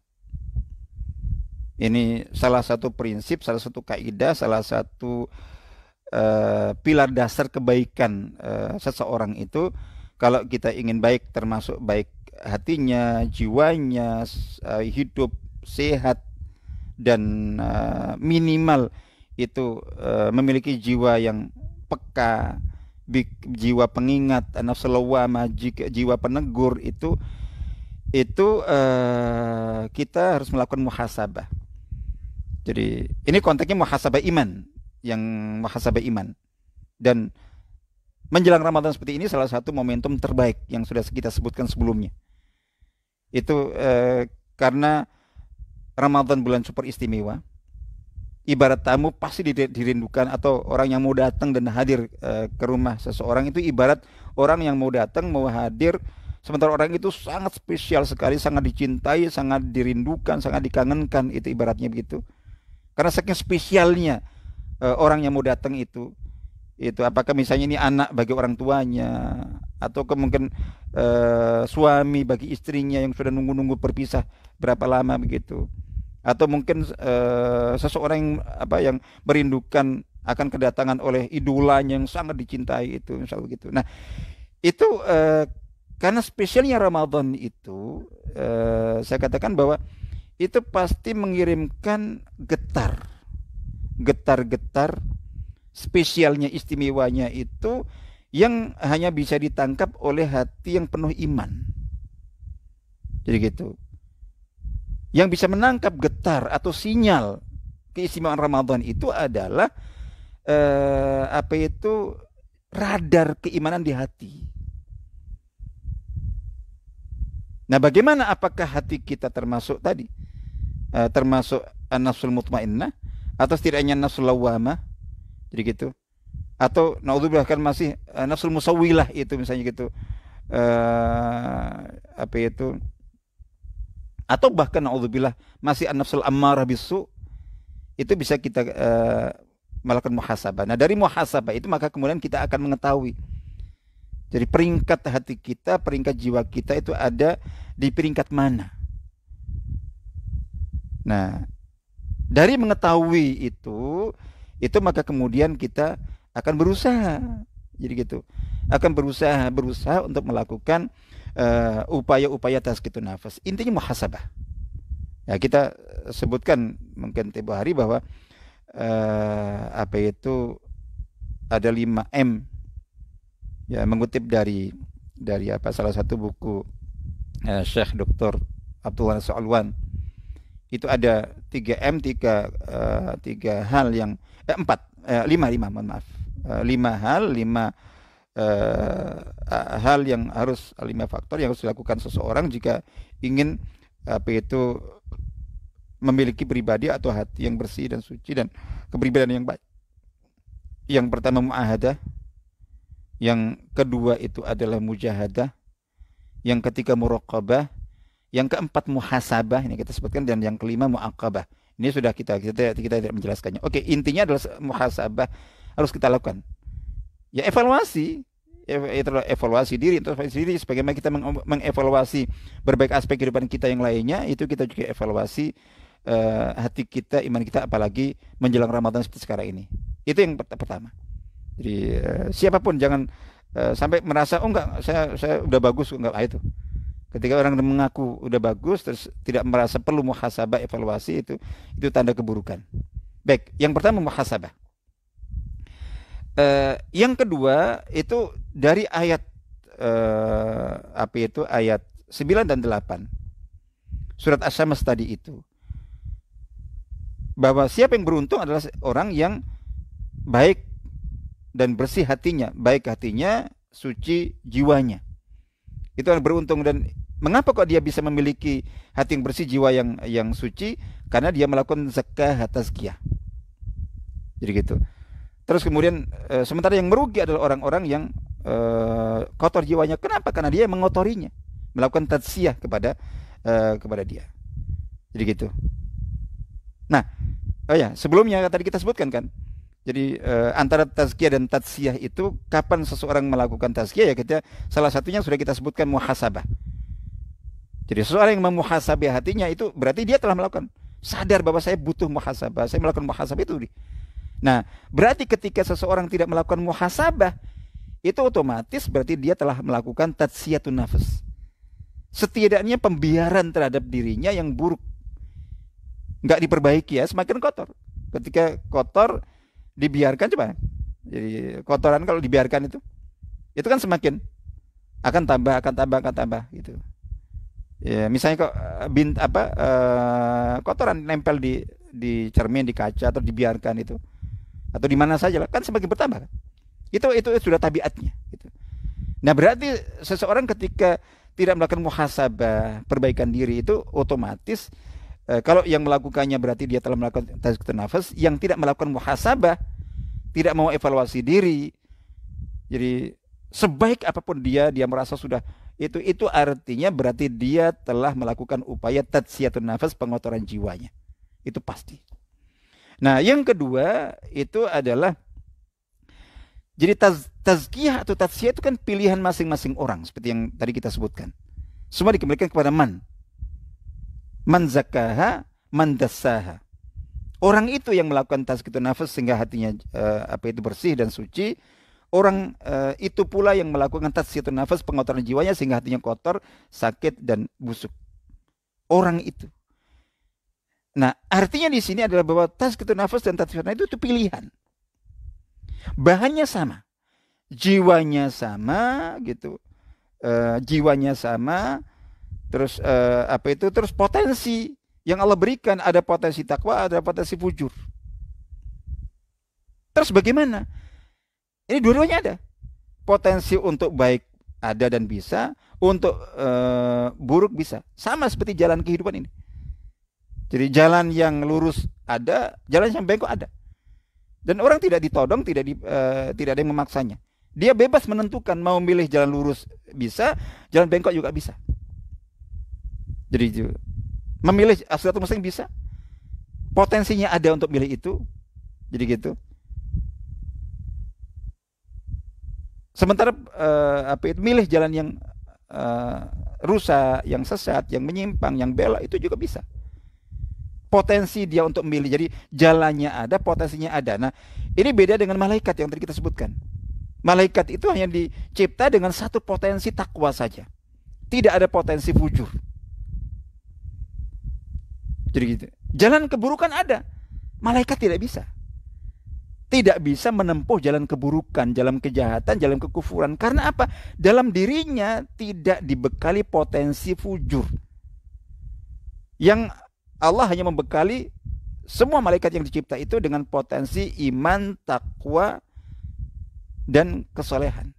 A: Ini salah satu prinsip, salah satu kaidah, salah satu pilar dasar kebaikan seseorang itu. Kalau kita ingin baik, termasuk baik hatinya, jiwanya, hidup sehat, dan minimal itu memiliki jiwa yang peka, jiwa pengingat, nafsul lawwamah, jiwa penegur, itu kita harus melakukan muhasabah. Jadi ini konteksnya muhasabah iman, yang muhasabah iman. Dan menjelang Ramadan seperti ini salah satu momentum terbaik yang sudah kita sebutkan sebelumnya. Itu karena Ramadan bulan super istimewa. Ibarat tamu pasti dirindukan, atau orang yang mau datang dan hadir ke rumah seseorang itu ibarat orang yang mau datang, mau hadir, sementara orang itu sangat spesial sekali, sangat dicintai, sangat dirindukan, sangat dikangenkan, itu ibaratnya begitu. Karena saking spesialnya orang yang mau datang itu apakah misalnya ini anak bagi orang tuanya, atau mungkin suami bagi istrinya yang sudah nunggu-nunggu berpisah berapa lama begitu, atau mungkin seseorang yang merindukan akan kedatangan oleh idolanya yang sangat dicintai, itu misalnya begitu. Nah itu karena spesialnya Ramadan itu, saya katakan bahwa itu pasti mengirimkan getar-getar spesialnya, istimewanya itu, yang hanya bisa ditangkap oleh hati yang penuh iman. Jadi gitu. Yang bisa menangkap getar atau sinyal keistimewaan Ramadan itu adalah radar keimanan di hati. Nah, bagaimana, apakah hati kita termasuk tadi? Termasuk an-nafsul mutmainnah, atau setidaknya nafsul lawwamah, jadi gitu, atau naudzubillah kan masih nafsul musawwilah, itu misalnya gitu, atau bahkan naudzubillah masih an-nafsul ammarah bisu, itu bisa kita melakukan muhasabah. Nah, dari muhasabah itu maka kemudian kita akan mengetahui, jadi peringkat hati kita, peringkat jiwa kita itu ada di peringkat mana. Nah, dari mengetahui itu maka kemudian kita akan berusaha, jadi gitu, akan berusaha untuk melakukan upaya-upaya tazkiyatun nafas. Intinya muhasabah. Ya, kita sebutkan mungkin tempo hari bahwa ada 5M. Ya, mengutip dari salah satu buku Syekh Dr. Abdullah Sa'alwan. Itu ada 3M, tiga hal yang 5 hal yang harus, 5 faktor yang harus dilakukan seseorang jika ingin memiliki pribadi atau hati yang bersih dan suci dan kepribadian yang baik. Yang pertama mu'ahadah, yang kedua itu adalah mujahadah, yang ketiga muraqabah, yang keempat muhasabah, ini kita sebutkan, dan yang kelima muaqabah. Ini sudah kita tidak menjelaskannya. Oke, intinya adalah muhasabah harus kita lakukan. Ya, evaluasi diri, sebagaimana kita mengevaluasi berbagai aspek kehidupan kita yang lainnya, itu kita juga evaluasi hati kita, iman kita, apalagi menjelang Ramadan seperti sekarang ini. Itu yang pertama. Jadi siapapun jangan sampai merasa enggak, saya udah bagus, enggak, itu. Ketika orang mengaku udah bagus terus tidak merasa perlu muhasabah, evaluasi, itu tanda keburukan. Baik, yang pertama muhasabah. Yang kedua itu dari ayat ayat 9 dan 8 surat Asy-Syams tadi itu, bahwa siapa yang beruntung adalah orang yang baik dan bersih hatinya, baik hatinya, suci jiwanya. Itu yang beruntung. Dan mengapa kok dia bisa memiliki hati yang bersih, jiwa yang suci? Karena dia melakukan zakah tazkiyah. Jadi gitu. Terus kemudian sementara yang merugi adalah orang-orang yang kotor jiwanya. Kenapa? Karena dia mengotorinya, melakukan tazkiyah kepada dia. Jadi gitu. Nah, Oh ya, sebelumnya tadi kita sebutkan kan. Jadi antara tazkiyah dan tatsiyah itu kapan seseorang melakukan tazkiyah ya kita salah satunya sudah kita sebutkan muhasabah. Jadi seseorang yang memuhasabah hatinya itu berarti dia telah melakukan sadar bahwa saya butuh muhasabah, saya melakukan muhasabah itu. Nah, berarti ketika seseorang tidak melakukan muhasabah itu otomatis berarti dia telah melakukan tatsiyatun nafas. Setidaknya pembiaran terhadap dirinya yang buruk. Nggak diperbaiki ya, semakin kotor. Ketika kotor dibiarkan coba. Jadi kotoran kalau dibiarkan itu kan semakin akan tambah gitu. Ya, misalnya kok kotoran nempel di cermin, di kaca atau dibiarkan itu atau di mana saja lah kan semakin bertambah kan. Itu sudah tabiatnya gitu. Nah, berarti seseorang ketika tidak melakukan muhasabah, perbaikan diri itu otomatis kalau yang melakukannya berarti dia telah melakukan tazkiyatun nafas, yang tidak melakukan muhasabah, tidak mau evaluasi diri. Jadi sebaik apapun dia merasa sudah itu artinya berarti dia telah melakukan upaya tatsiyatun nafas, pengotoran jiwanya. Itu pasti. Nah, yang kedua itu adalah jadi tazkiyah atau tatsiyah itu kan pilihan masing-masing orang seperti yang tadi kita sebutkan. Semua dikembalikan kepada man zakkaha, man dassaha. Orang itu yang melakukan tazkiyatun nafas sehingga hatinya bersih dan suci. Orang itu pula yang melakukan tatsiyatun nafas, pengotoran jiwanya sehingga hatinya kotor, sakit dan busuk. Orang itu. Nah, artinya di sini adalah bahwa tazkiyatun nafas dan tatsiyatun nafas itu pilihan. Bahannya sama, jiwanya sama gitu, jiwanya sama, terus terus potensi yang Allah berikan, ada potensi takwa, ada potensi fujur. Terus bagaimana? Ini dua-duanya ada. Potensi untuk baik ada dan bisa, untuk buruk bisa. Sama seperti jalan kehidupan ini. Jadi jalan yang lurus ada, jalan yang bengkok ada. Dan orang tidak ditodong, tidak ada yang memaksanya. Dia bebas menentukan mau milih jalan lurus bisa, jalan bengkok juga bisa. Jadi memilih as-siratal mustaqim bisa. Potensinya ada untuk milih itu. Jadi gitu. Sementara milih jalan yang rusak, yang sesat, yang menyimpang, yang belok itu juga bisa. Potensi dia untuk memilih. Jadi jalannya ada, potensinya ada. Nah, ini beda dengan malaikat yang tadi kita sebutkan. Malaikat itu hanya dicipta dengan satu potensi takwa saja. Tidak ada potensi fujur. Jadi gitu. Jalan keburukan ada. Malaikat tidak bisa. Tidak bisa menempuh jalan keburukan, jalan kejahatan, jalan kekufuran. Karena apa? Dalam dirinya tidak dibekali potensi fujur. Yang Allah hanya membekali semua malaikat yang dicipta itu dengan potensi iman, takwa, dan kesolehan.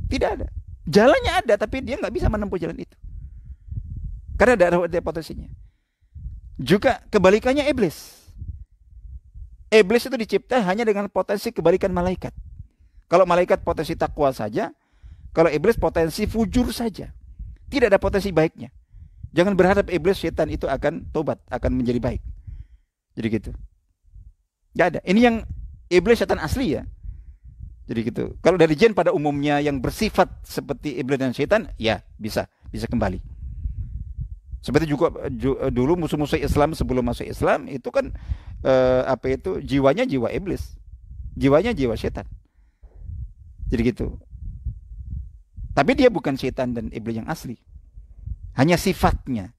A: Tidak ada. Jalannya ada, tapi dia nggak bisa menempuh jalan itu. Karena ada potensinya. Juga kebalikannya iblis. Iblis itu dicipta hanya dengan potensi kebalikan malaikat. Kalau malaikat potensi takwa saja, kalau iblis potensi fujur saja. Tidak ada potensi baiknya. Jangan berharap iblis, setan itu akan tobat, akan menjadi baik. Jadi gitu. Gak ada. Ini yang iblis setan asli ya. Jadi gitu. Kalau dari jin pada umumnya yang bersifat seperti iblis dan setan, ya bisa kembali. Seperti juga dulu musuh-musuh Islam sebelum masuk Islam itu kan jiwanya jiwa iblis, jiwanya jiwa setan. Jadi gitu. Tapi dia bukan setan dan iblis yang asli. Hanya sifatnya.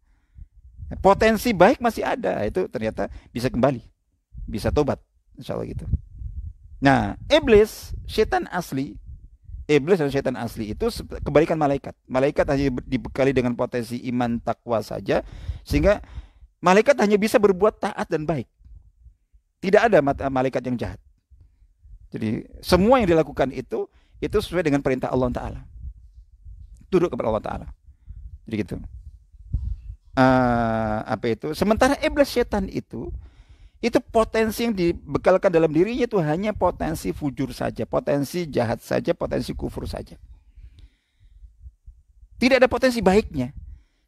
A: Potensi baik masih ada, itu ternyata bisa kembali, bisa tobat, insyaallah gitu. Nah, iblis, setan asli, iblis dan setan asli itu kebalikan malaikat. Malaikat hanya dibekali dengan potensi iman, takwa saja, sehingga malaikat hanya bisa berbuat taat dan baik. Tidak ada malaikat yang jahat. Jadi semua yang dilakukan itu sesuai dengan perintah Allah Ta'ala. Tunduk kepada Allah Ta'ala. Jadi gitu. Sementara iblis setan itu potensi yang dibekalkan dalam dirinya itu hanya potensi fujur saja, potensi jahat saja, potensi kufur saja. Tidak ada potensi baiknya.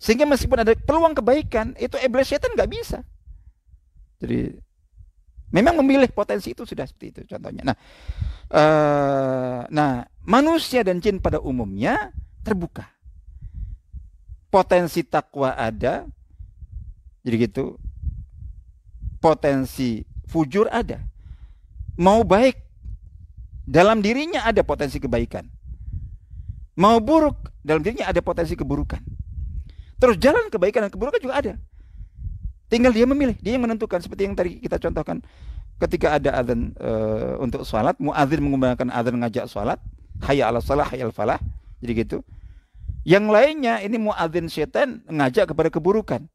A: Sehingga meskipun ada peluang kebaikan, itu iblis setan nggak bisa. Jadi Memang memilih potensi itu sudah seperti itu contohnya. Nah, manusia dan jin pada umumnya terbuka. Potensi takwa ada, jadi gitu. Potensi fujur ada. Mau baik, dalam dirinya ada potensi kebaikan. Mau buruk, dalam dirinya ada potensi keburukan. Terus jalan kebaikan dan keburukan juga ada. Tinggal dia memilih, dia yang menentukan. Seperti yang tadi kita contohkan, ketika ada adzan untuk sholat, muadzin menggunakan adzan ngajak sholat, hayya ala shalah, hayya al falah, jadi gitu. Yang lainnya ini muadzin setan ngajak kepada keburukan,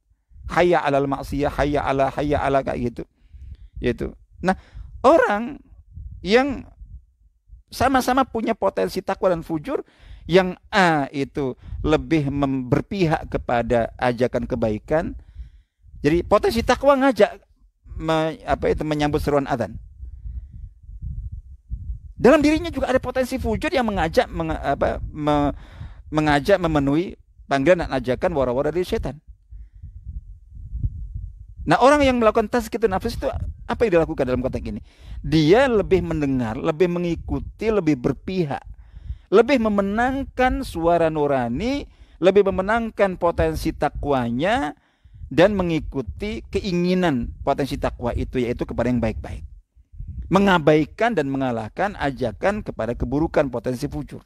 A: hayya alal maksiyah, hayya ala kayak gitu. Gitu. Nah, orang yang sama-sama punya potensi takwa dan fujur, yang A itu lebih berpihak kepada ajakan kebaikan. Jadi potensi takwa ngajak menyambut seruan adzan. Dalam dirinya juga ada potensi fujur yang mengajak memenuhi panggilan dan ajakan wara-wara dari setan. Nah, orang yang melakukan tazkiyatun nafs itu apa yang dilakukan dalam konteks ini? Dia lebih mendengar, lebih mengikuti, lebih berpihak, lebih memenangkan suara nurani, lebih memenangkan potensi takwanya, dan mengikuti keinginan potensi takwa itu, yaitu kepada yang baik-baik. Mengabaikan dan mengalahkan ajakan kepada keburukan potensi fujur.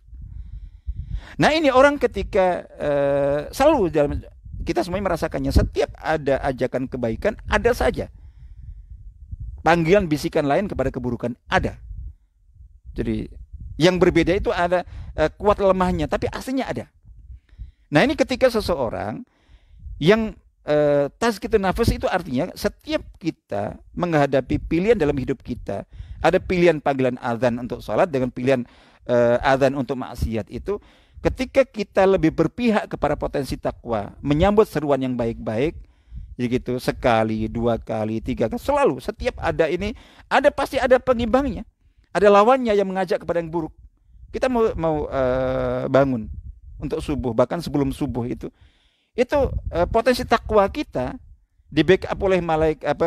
A: Nah, ini orang ketika selalu dalam, kita semuanya merasakannya, setiap ada ajakan kebaikan, ada saja panggilan bisikan lain kepada keburukan, ada. Jadi yang berbeda itu ada kuat lemahnya, tapi aslinya ada. Nah, ini ketika seseorang yang tazkiyatun nafs itu artinya setiap kita menghadapi pilihan dalam hidup kita, ada pilihan panggilan azan untuk sholat dengan pilihan azan untuk maksiat itu, ketika kita lebih berpihak kepada potensi takwa, menyambut seruan yang baik-baik, jadi gitu, sekali, dua kali, tiga kali, selalu setiap ada ini, ada pasti ada pengimbangnya, ada lawannya yang mengajak kepada yang buruk. Kita mau bangun untuk subuh, bahkan sebelum subuh itu potensi takwa kita di backup oleh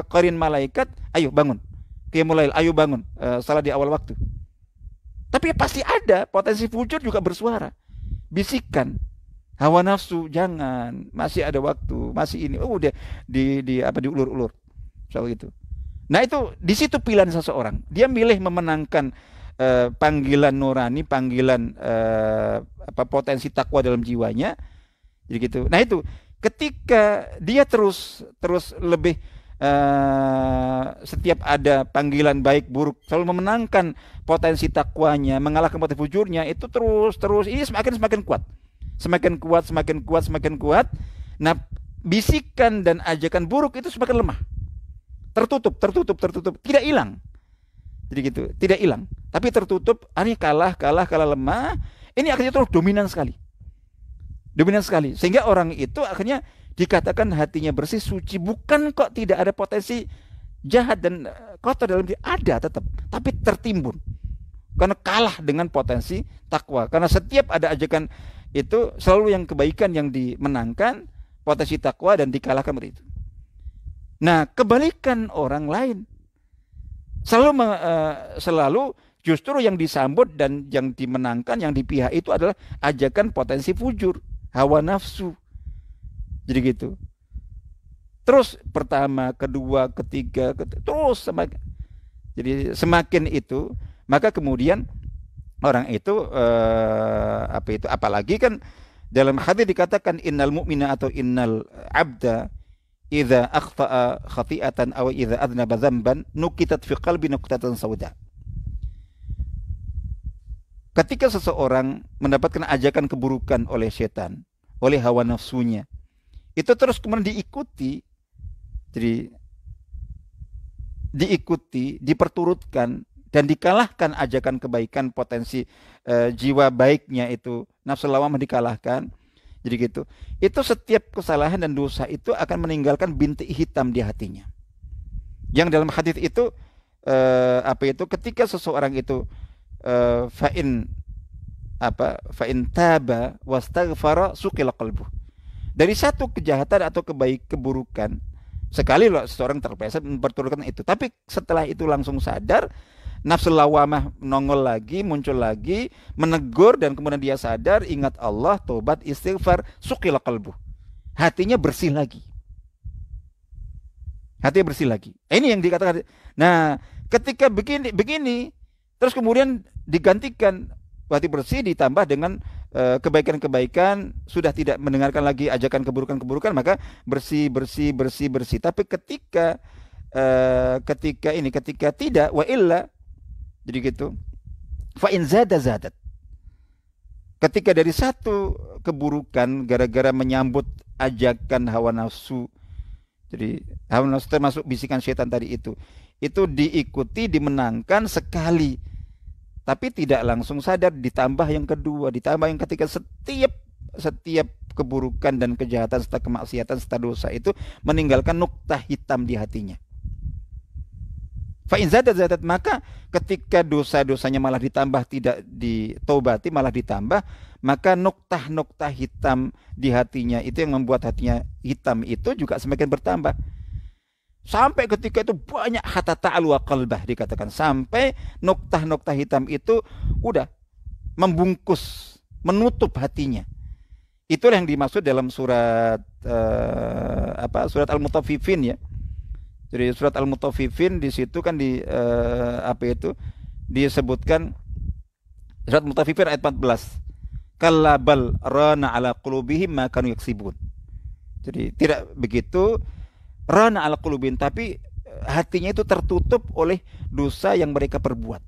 A: qarin malaikat, ayo bangun, qiyamul lail, ayo bangun, salat di awal waktu. Tapi pasti ada potensi fujur juga bersuara, bisikan, hawa nafsu, jangan, masih ada waktu, masih ini, udah diulur-ulur, soal itu. Nah, itu di situ pilihan seseorang, dia milih memenangkan panggilan nurani, panggilan potensi takwa dalam jiwanya. Jadi gitu. Nah, itu ketika dia terus lebih setiap ada panggilan baik buruk selalu memenangkan potensi takwanya, mengalahkan potensi fujurnya, itu terus ini semakin kuat. Semakin kuat. Nah, bisikan dan ajakan buruk itu semakin lemah. Tertutup, tidak hilang. Jadi gitu, tidak hilang, tapi tertutup, ini kalah lemah, ini akhirnya terus dominan sekali, sehingga orang itu akhirnya dikatakan hatinya bersih, suci, bukan kok tidak ada potensi jahat dan kotor dalam diri, ada tetap, tapi tertimbun karena kalah dengan potensi takwa. Karena setiap ada ajakan itu selalu yang kebaikan yang dimenangkan, potensi takwa, dan dikalahkan begitu. Nah, kebalikan orang lain, selalu justru yang disambut dan yang dimenangkan, yang dipihak itu adalah ajakan potensi fujur, hawa nafsu. Jadi gitu. Terus pertama, kedua, ketiga, terus semakin. Jadi semakin itu, maka kemudian orang itu apalagi kan dalam hadis dikatakan innal mu'mina atau innal abda idza akhta'a khati'atan aw idza adnaba dzamban nukitat fi qalbi nuqtatan sauda. Ketika seseorang mendapatkan ajakan keburukan oleh setan, oleh hawa nafsunya, itu terus kemudian diikuti, diperturutkan, dan dikalahkan ajakan kebaikan, potensi jiwa baiknya itu, nafsu lawamah dikalahkan. Jadi gitu. Itu setiap kesalahan dan dosa itu akan meninggalkan bintik hitam di hatinya. Yang dalam hadis itu ketika seseorang itu fa'in taba wastaghfara suqila qalbuh. Dari satu kejahatan atau keburukan, Sekali loh seseorang terpleset memperturutkan itu. Tapi setelah itu langsung sadar, nafsu lawamah nongol lagi, muncul lagi, menegur dan kemudian dia sadar, ingat Allah, tobat, istighfar, sukila qalbuh. Hatinya bersih lagi. Hatinya bersih lagi. Ini yang dikatakan. Nah, ketika begini, terus kemudian digantikan hati bersih ditambah dengan kebaikan-kebaikan, sudah tidak mendengarkan lagi ajakan keburukan-keburukan, maka bersih. Tapi ketika tidak, wa illa, jadi gitu. Fa in zadat. Ketika dari satu keburukan gara-gara menyambut ajakan hawa nafsu, jadi hawa nafsu termasuk bisikan syaitan tadi itu diikuti, dimenangkan sekali, tapi tidak langsung sadar, ditambah yang kedua, ditambah yang ketiga, setiap keburukan dan kejahatan serta kemaksiatan serta dosa itu meninggalkan nuktah hitam di hatinya. Fa in zadat, maka ketika dosa-dosanya malah ditambah, tidak ditobati, malah ditambah, maka nuktah hitam di hatinya itu yang membuat hatinya hitam itu juga semakin bertambah. Sampai ketika itu banyak hatta ta'alu qalbah, dikatakan sampai noktah hitam itu udah membungkus, menutup hatinya. Itulah yang dimaksud dalam surat surat Al-Mutaffifin ya. Jadi surat Al-Mutaffifin di situ kan disebutkan surat Mutaffifin ayat 14. Kallabal rana ala qulubihim ma kanu yaksibun. Jadi tidak begitu rana ala qulubin, tapi hatinya itu tertutup oleh dosa yang mereka perbuat.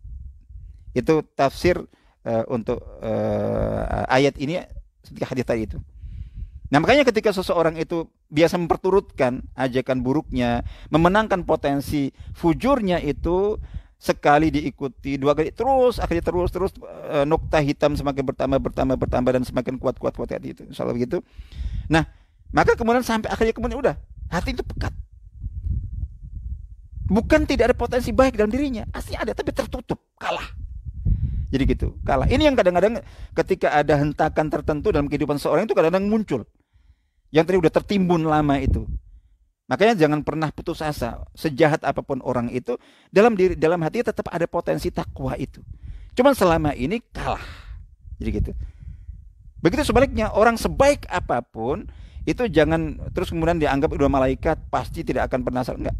A: Itu tafsir untuk ayat ini ketika hadis tadi itu. Nah, makanya ketika seseorang itu biasa memperturutkan ajakan buruknya, memenangkan potensi fujurnya itu, sekali diikuti, dua kali, akhirnya terus nokta hitam semakin bertambah dan semakin kuat hati itu. Insyaallah begitu. Nah, maka kemudian sampai akhirnya udah hati itu pekat. Bukan tidak ada potensi baik dalam dirinya, aslinya ada tapi tertutup, kalah. Jadi gitu, kalah. Ini yang kadang-kadang ketika ada hentakan tertentu dalam kehidupan seorang itu kadang-kadang muncul. Yang tadi udah tertimbun lama itu. Makanya jangan pernah putus asa. Sejahat apapun orang itu, dalam hati tetap ada potensi takwa itu. Cuman selama ini kalah. Jadi gitu. Begitu sebaliknya, orang sebaik apapun itu jangan terus kemudian dianggap udah malaikat, pasti tidak akan pernah salah. Enggak.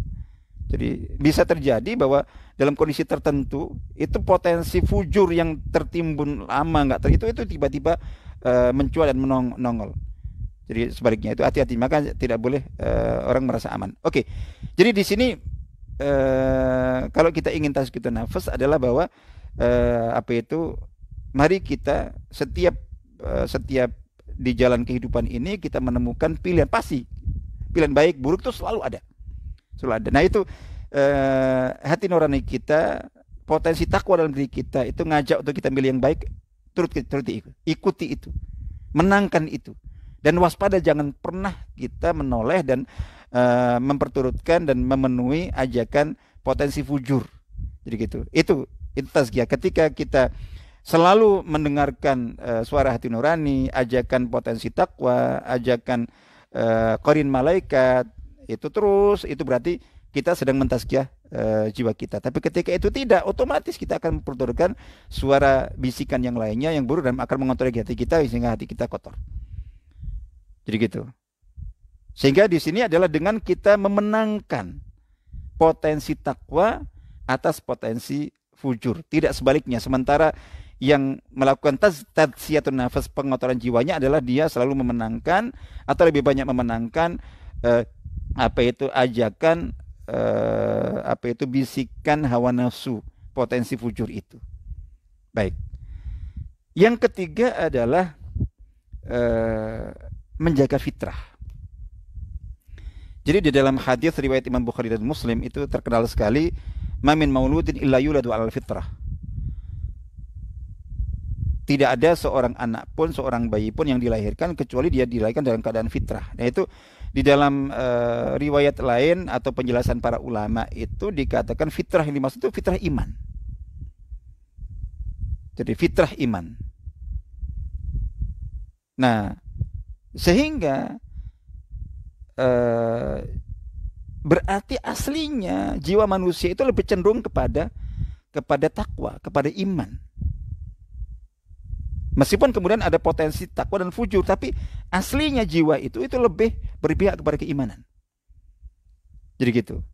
A: Jadi bisa terjadi bahwa dalam kondisi tertentu itu potensi fujur yang tertimbun lama itu tiba-tiba mencuat dan menongol. Jadi sebaliknya itu hati-hati, maka tidak boleh orang merasa aman. Oke. Jadi di sini kalau kita ingin tazkiyatun nafas adalah bahwa mari kita setiap di jalan kehidupan ini kita menemukan pilihan, pasti pilihan baik buruk itu selalu ada. Nah itu hati nurani kita, potensi takwa dalam diri kita itu ngajak untuk kita milih yang baik, ikuti itu, menangkan itu, dan waspada jangan pernah kita menoleh dan memperturutkan dan memenuhi ajakan potensi fujur. Jadi gitu. Itu tazkiyah. Ketika kita selalu mendengarkan suara hati nurani, ajakan potensi takwa, ajakan qarin malaikat, itu berarti kita sedang mentazkiyah jiwa kita. Tapi ketika itu tidak, otomatis kita akan memperturutkan suara bisikan yang lainnya yang buruk dan akan mengotori hati kita sehingga hati kita kotor. Jadi gitu. Sehingga di sini adalah dengan kita memenangkan potensi takwa atas potensi fujur, tidak sebaliknya. Sementara yang melakukan tazkiyatun nafas, pengotoran jiwanya, adalah dia selalu memenangkan atau lebih banyak memenangkan ajakan bisikan hawa nafsu, potensi fujur itu. Baik. Yang ketiga adalah menjaga fitrah. Jadi di dalam hadis riwayat Imam Bukhari dan Muslim itu terkenal sekali, "Ma min mauludin illa yuladu 'alal fitrah." Tidak ada seorang anak pun, seorang bayi pun yang dilahirkan kecuali dia dilahirkan dalam keadaan fitrah. Nah itu di dalam riwayat lain atau penjelasan para ulama itu dikatakan fitrah yang dimaksud itu fitrah iman. Jadi fitrah iman. Nah, sehingga berarti aslinya jiwa manusia itu lebih cenderung kepada takwa, kepada iman. Meskipun kemudian ada potensi takwa dan fujur, tapi aslinya jiwa itu lebih berpihak kepada keimanan. Jadi gitu.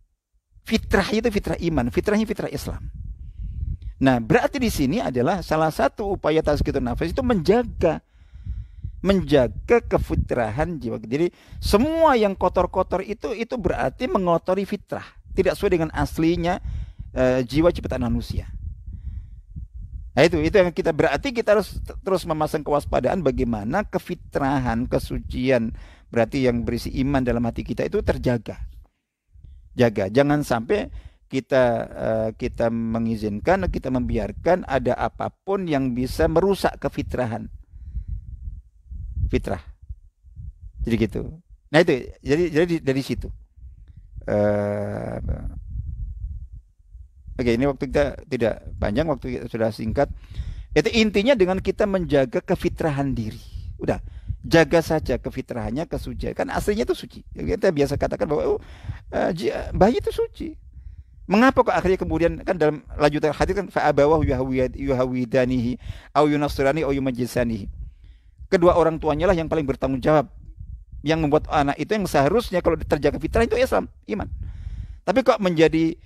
A: Fitrah itu fitrah iman, fitrahnya fitrah Islam. Nah, berarti di sini adalah salah satu upaya tazkiyatun nafas itu menjaga kefitrahan jiwa. Jadi semua yang kotor-kotor itu berarti mengotori fitrah, tidak sesuai dengan aslinya jiwa ciptaan manusia. Nah, itu yang kita harus terus memasang kewaspadaan bagaimana kefitrahan, kesucian berarti yang berisi iman dalam hati kita itu terjaga. Jangan sampai kita mengizinkan, kita membiarkan ada apapun yang bisa merusak kefitrahan. Fitrah. Jadi gitu. Nah, itu jadi dari situ. Oke, ini waktu kita tidak panjang, waktu kita sudah singkat. Itu intinya dengan kita menjaga kefitrahan diri. Udah, jaga saja kefitrahannya, kesucian. Kan aslinya itu suci. Kita biasa katakan bahwa bayi itu suci. Mengapa kok akhirnya kemudian kan dalam lanjutan hadis kan fa'abawahu yuhawidanihi au yunasrani au yumajjisanihi. Kedua orang tuanya lah yang paling bertanggung jawab. Yang membuat anak itu yang seharusnya kalau terjaga fitrah itu Islam, iman. Tapi kok menjadi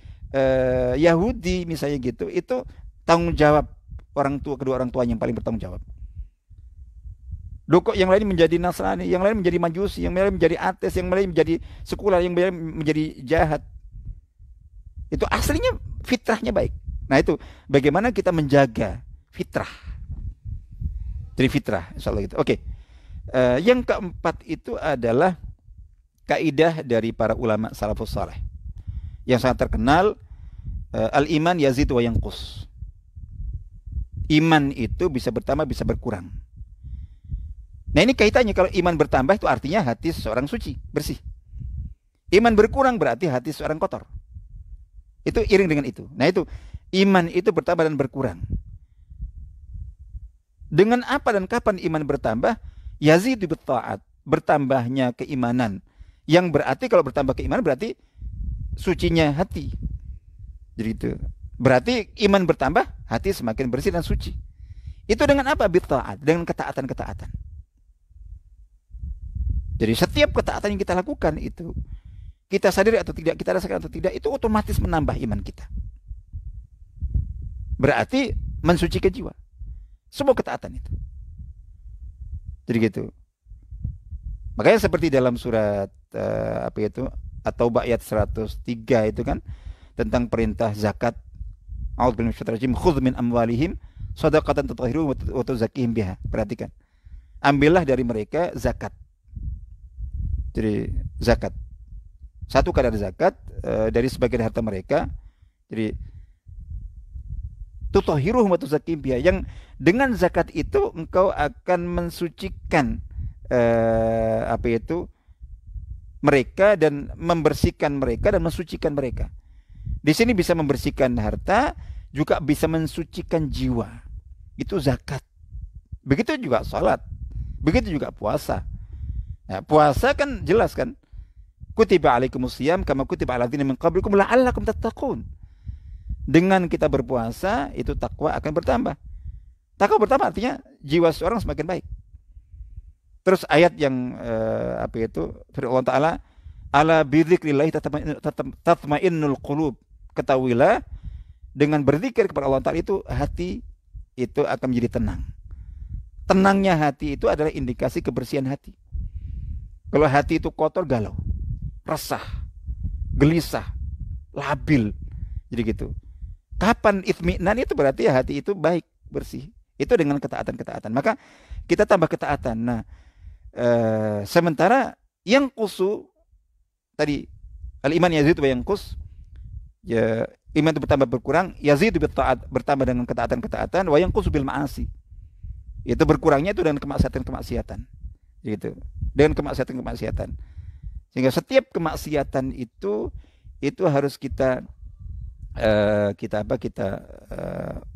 A: Yahudi misalnya gitu, itu tanggung jawab kedua orang tuanya yang paling bertanggung jawab. Kok yang lain menjadi Nasrani, yang lain menjadi Majusi, yang lain menjadi ateis, yang lain menjadi sekuler, yang lain menjadi jahat. Itu aslinya fitrahnya baik. Nah, itu bagaimana kita menjaga fitrah. Dari fitrah, insyaallah gitu. Oke. Yang keempat itu adalah kaidah dari para ulama salafus saleh yang sangat terkenal, al-iman yazid wa yanqus. Iman itu bisa bertambah, bisa berkurang. Nah, ini kaitannya, kalau iman bertambah itu artinya hati seseorang suci, bersih. Iman berkurang berarti hati seseorang kotor. Itu iring dengan itu. Nah, itu iman itu bertambah dan berkurang. Dengan apa dan kapan iman bertambah? Yazid bitta'at, bertambahnya keimanan. Yang berarti kalau bertambah keimanan berarti sucinya hati. Jadi itu. Berarti iman bertambah, hati semakin bersih dan suci. Itu dengan apa? Bitta'at, dengan ketaatan-ketaatan. Jadi setiap ketaatan yang kita lakukan itu, kita sadari atau tidak, kita rasakan atau tidak, itu otomatis menambah iman kita. Berarti mensucikan jiwa. Semua ketaatan itu. Jadi gitu. Makanya seperti dalam surat At-Taubah ayat 103 itu kan tentang perintah zakat. A'udzubillahi minasyaitonir rajim. Khudz min amwalihim shadaqatan tutahhiruhum wa tuzakkihim biha. Perhatikan. Ambillah dari mereka zakat. Jadi zakat. Satu kadar zakat dari sebagian harta mereka. Jadi tutahhiruhum wa tuzakkihim biha, yang dengan zakat itu engkau akan mensucikan mereka dan membersihkan mereka dan mensucikan mereka. Di sini bisa membersihkan harta, juga bisa mensucikan jiwa. Itu zakat. Begitu juga salat. Begitu juga puasa. Nah, puasa kan jelas kan? Kutiba alaikumusiyam kama kutiba alal ladzina min qablikum la'allakum tattaqun. Dengan kita berpuasa, itu takwa akan bertambah. Takwa bertambah artinya jiwa seorang semakin baik. Terus ayat yang firman Allah Ta'ala, ala bidzikrillah tatma'innul qulub. Ketahuilah, dengan berzikir kepada Allah Ta'ala itu hati itu akan menjadi tenang. Tenangnya hati itu adalah indikasi kebersihan hati. Kalau hati itu kotor, galau, resah, gelisah, labil, jadi gitu. Kapan itminan itu berarti ya hati itu baik, bersih. Itu dengan ketaatan-ketaatan. Maka kita tambah ketaatan. Nah, sementara yang kusu tadi al-iman yazid wa yanqus, ya iman itu bertambah berkurang, yazid bitta'at, bertambah dengan ketaatan-ketaatan, wa yanqus bil ma'asi. Itu berkurangnya itu dengan kemaksiatan-kemaksiatan. Gitu. Dengan kemaksiatan-kemaksiatan. Sehingga setiap kemaksiatan itu harus kita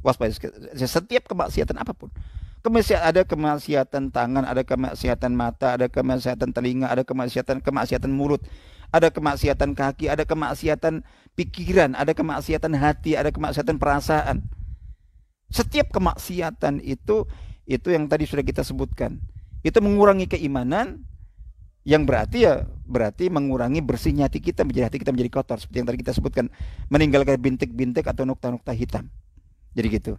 A: waspada. Setiap kemaksiatan apapun. Ada kemaksiatan tangan, ada kemaksiatan mata, ada kemaksiatan telinga, ada kemaksiatan mulut, ada kemaksiatan kaki, ada kemaksiatan pikiran, ada kemaksiatan hati, ada kemaksiatan perasaan. Setiap kemaksiatan itu yang tadi sudah kita sebutkan. Itu mengurangi keimanan, yang berarti mengurangi bersihnya hati kita menjadi kotor, seperti yang tadi kita sebutkan, meninggalkan bintik-bintik atau nukta-nukta hitam. Jadi gitu.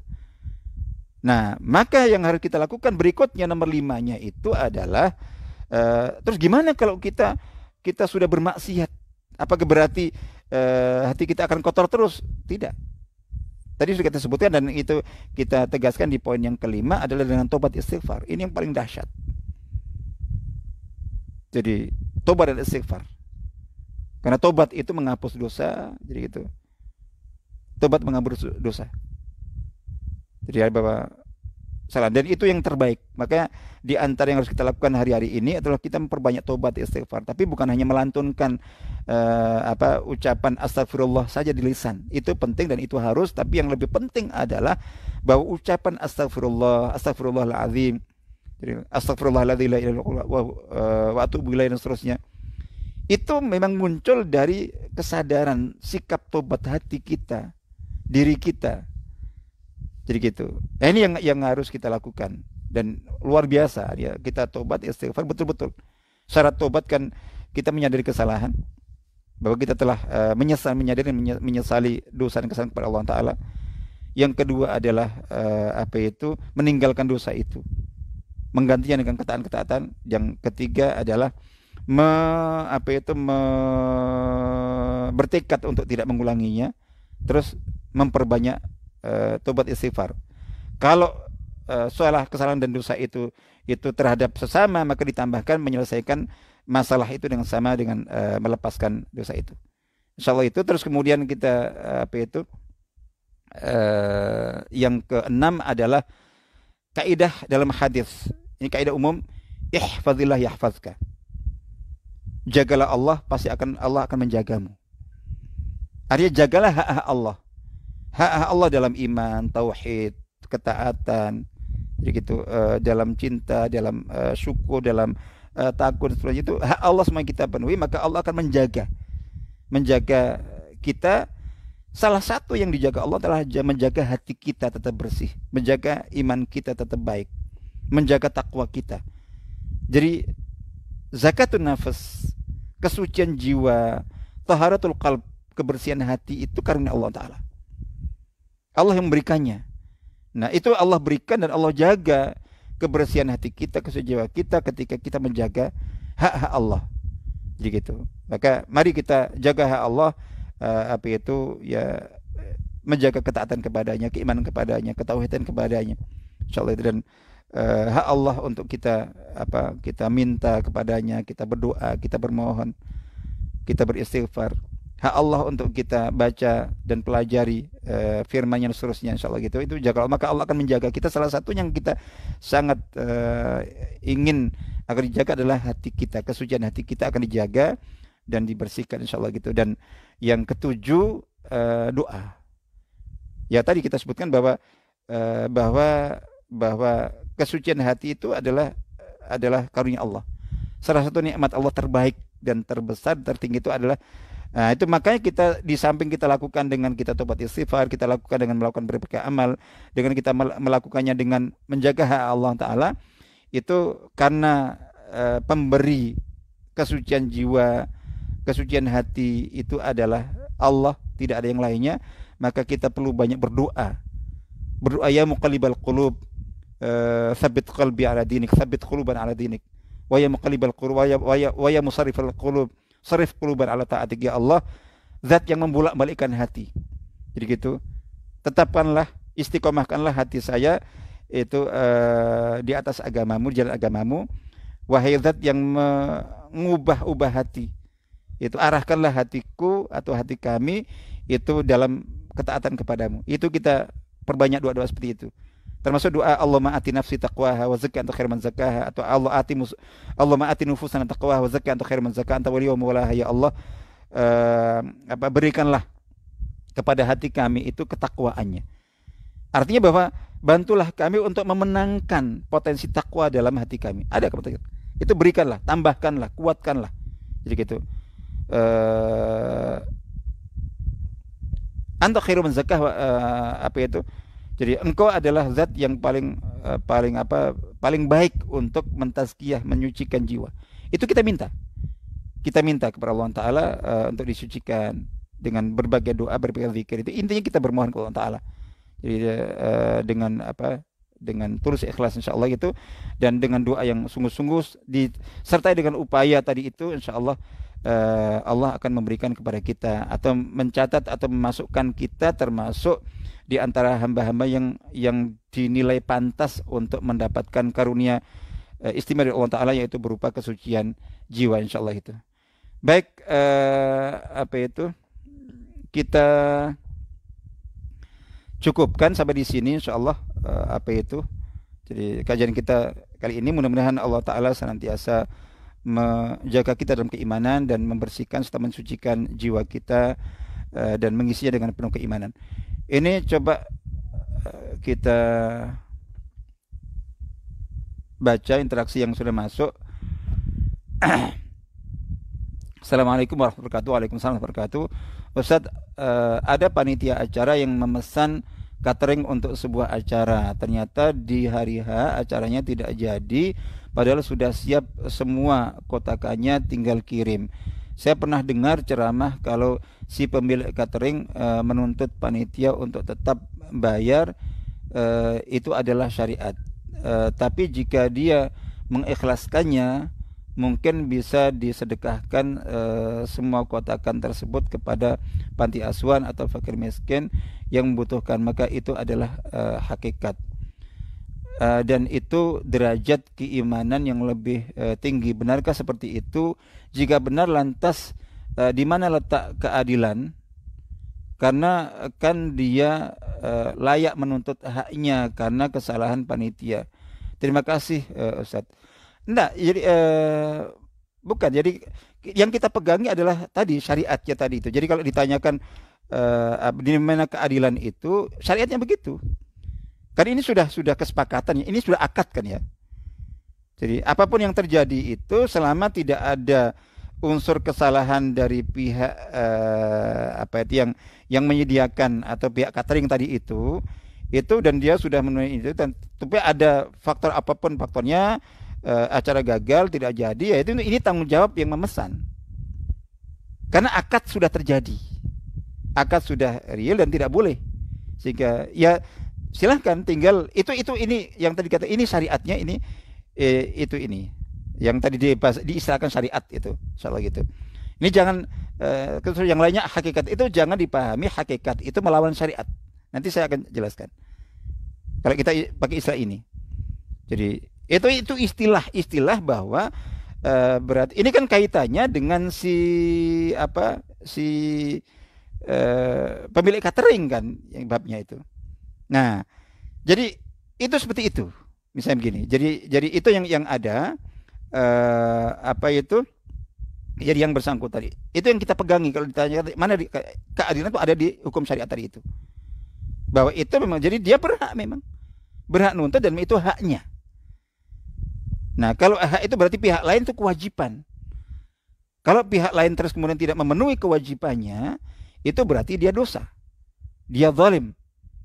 A: Nah, maka yang harus kita lakukan berikutnya, nomor 5-nya itu adalah terus gimana kalau kita sudah bermaksiat? Apakah berarti hati kita akan kotor terus? Tidak. Tadi sudah kita sebutkan dan itu kita tegaskan di poin yang kelima adalah dengan tobat istighfar. Ini yang paling dahsyat. Jadi tobat dan istighfar. Karena tobat itu menghapus dosa, jadi gitu. Tobat menghapus dosa. Jadi bahwa salah, dan itu yang terbaik. Makanya di antara yang harus kita lakukan hari-hari ini adalah kita memperbanyak tobat istighfar. Tapi bukan hanya melantunkan ucapan astagfirullah saja di lisan. Itu penting dan itu harus, tapi yang lebih penting adalah bahwa ucapan astagfirullahalazim, astagfirullahaladzim la ilaha illallah wa atubu ilaihi dan seterusnya. Itu memang muncul dari kesadaran sikap tobat hati kita, diri kita. Jadi gitu. Nah, ini yang harus kita lakukan dan luar biasa ya, kita tobat istighfar betul-betul. Syarat tobat kan kita menyadari kesalahan, bahwa kita telah menyesali dosa dan kesalahan kepada Allah Taala. Yang kedua adalah meninggalkan dosa itu, menggantinya dengan ketaatan-ketaatan. Yang ketiga adalah bertekad untuk tidak mengulanginya, terus memperbanyak tobat istighfar. Kalau salah, kesalahan dan dosa itu terhadap sesama, maka ditambahkan menyelesaikan masalah itu dengan sama dengan melepaskan dosa itu. Insyaallah itu. Terus kemudian kita yang keenam adalah kaidah dalam hadis. Ini kaidah umum, ihfazillah yahfazka. Jagalah Allah, pasti Allah akan menjagamu. Artinya jagalah hak-hak Allah. Hak Allah dalam iman, tauhid, ketaatan, jadi gitu, dalam cinta, dalam syukur, dalam takut, seperti itu hak Allah semua kita penuhi, maka Allah akan menjaga kita. Salah satu yang dijaga Allah adalah menjaga hati kita tetap bersih, menjaga iman kita tetap baik, menjaga takwa kita. Jadi zakatun nafas, kesucian jiwa, taharatul qalb, kebersihan hati itu karena Allah Ta'ala. Allah yang memberikannya. Nah, itu Allah berikan dan Allah jaga kebersihan hati kita, kesucian jiwa kita ketika kita menjaga hak-hak Allah. Jadi gitu. Maka mari kita jaga hak Allah, menjaga ketaatan kepadanya, keimanan kepadanya, ketauhidan kepadanya. Insyaallah itu. Dan hak Allah untuk kita minta kepadanya, kita berdoa, kita bermohon, kita beristighfar. Hak Allah untuk kita baca dan pelajari firman-Nya dan seterusnya, insyaallah gitu. Itu jaga Allah, maka Allah akan menjaga kita. Salah satu yang kita sangat ingin agar dijaga adalah hati kita, kesucian hati kita akan dijaga dan dibersihkan, insyaallah gitu. Dan yang ketujuh, doa. Ya tadi kita sebutkan bahwa kesucian hati itu adalah karunia Allah. Salah satu nikmat Allah terbaik dan terbesar, tertinggi itu adalah itu. Makanya kita, di samping kita lakukan dengan kita tobat istighfar, kita lakukan dengan melakukan berbagai amal, dengan kita melakukannya dengan menjaga hak Allah Ta'ala, itu karena pemberi kesucian jiwa, kesucian hati itu adalah Allah, tidak ada yang lainnya. Maka kita perlu banyak berdoa. Berdoa, ya muqallibal qulub, tsabbit qalbi ala dinik, tsabbit quluban ala dinik. Wa ya muqallibal qulub, wa ya musarrifal qulub, sarif quluban ala ta'atik. Ya Allah, zat yang membolak-balikkan hati. Jadi gitu. Tetapkanlah, istiqomahkanlah hati saya itu di atas agamamu, di jalan agamamu. Wahai zat yang mengubah-ubah hati, itu arahkanlah hatiku atau hati kami itu dalam ketaatan kepadamu. Itu kita perbanyak doa-doa seperti itu. Termasuk doa Allahumma ati nafsi taqwaha wa zakki anta khairu man zakkaha, atau Allahumma ati nufusana taqwaha wa zakki anta khairu man zakkaha anta waliyuha maulaha. Ya Allah, berikanlah kepada hati kami itu ketakwaannya. Artinya bahwa bantulah kami untuk memenangkan potensi takwa dalam hati kami. Ada kepada kita. Itu berikanlah, tambahkanlah, kuatkanlah. Jadi gitu. Anta khairu man zakkah, apa itu? Jadi engkau adalah zat yang paling baik untuk mentazkiyah, menyucikan jiwa. Itu kita minta. Kita minta kepada Allah Taala untuk disucikan dengan berbagai doa, berbagai zikir. Itu intinya kita bermohon kepada Allah Taala. Jadi dengan tulus ikhlas insyaallah gitu, dan dengan doa yang sungguh-sungguh disertai dengan upaya tadi itu, insyaallah Allah akan memberikan kepada kita atau mencatat atau memasukkan kita termasuk di antara hamba-hamba yang dinilai pantas untuk mendapatkan karunia istimewa dari Allah Taala, yaitu berupa kesucian jiwa insyaallah itu. Baik, kita cukupkan sampai di sini insyaallah. Jadi kajian kita kali ini mudah-mudahan Allah Taala senantiasa menjaga kita dalam keimanan dan membersihkan serta mensucikan jiwa kita dan mengisinya dengan penuh keimanan. Ini coba kita baca interaksi yang sudah masuk. Assalamualaikum warahmatullahi wabarakatuh. Waalaikumsalam warahmatullahi wabarakatuh. Ustaz, ada panitia acara yang memesan catering untuk sebuah acara. Ternyata di hari H acaranya tidak jadi, padahal sudah siap semua kotakannya, tinggal kirim. Saya pernah dengar ceramah kalau si pemilik catering menuntut panitia untuk tetap bayar, itu adalah syariat. Tapi jika dia mengikhlaskannya, mungkin bisa disedekahkan semua kotakan tersebut kepada panti asuhan atau fakir miskin yang membutuhkan, maka itu adalah hakikat. Dan itu derajat keimanan yang lebih tinggi. Benarkah seperti itu? Jika benar, lantas di mana letak keadilan? Karena kan dia layak menuntut haknya karena kesalahan panitia. Terima kasih Ustaz. Enggak, jadi bukan. Jadi yang kita pegangi adalah tadi syariatnya tadi itu. Jadi kalau ditanyakan di mana keadilan itu, syariatnya begitu. Karena ini sudah kesepakatan, ini sudah akad kan ya. Jadi apapun yang terjadi itu selama tidak ada unsur kesalahan dari pihak yang menyediakan atau pihak catering tadi itu dan dia sudah memenuhi itu, dan tapi ada faktor apapun faktornya, acara gagal tidak jadi, ya itu ini tanggung jawab yang memesan. Karena akad sudah terjadi. Akad sudah real dan tidak boleh. Sehingga ya silahkan tinggal ini yang tadi kata ini syariatnya ini ini yang tadi diistilahkan syariat itu insyaallah gitu. Ini jangan yang lainnya hakikat itu jangan dipahami hakikat itu melawan syariat. Nanti saya akan jelaskan kalau kita pakai istilah ini. Jadi itu istilah bahwa berarti ini kan kaitannya dengan pemilik catering kan yang babnya itu. Nah, jadi itu seperti itu. Misalnya begini. Jadi itu yang ada jadi yang bersangkutan tadi. Itu yang kita pegangi kalau ditanya mana keadilan itu ada di hukum syariat tadi itu. Bahwa itu memang jadi dia berhak nuntut dan itu haknya. Nah, kalau hak itu berarti pihak lain itu kewajiban. Kalau pihak lain terus kemudian tidak memenuhi kewajibannya, itu berarti dia dosa. Dia zalim.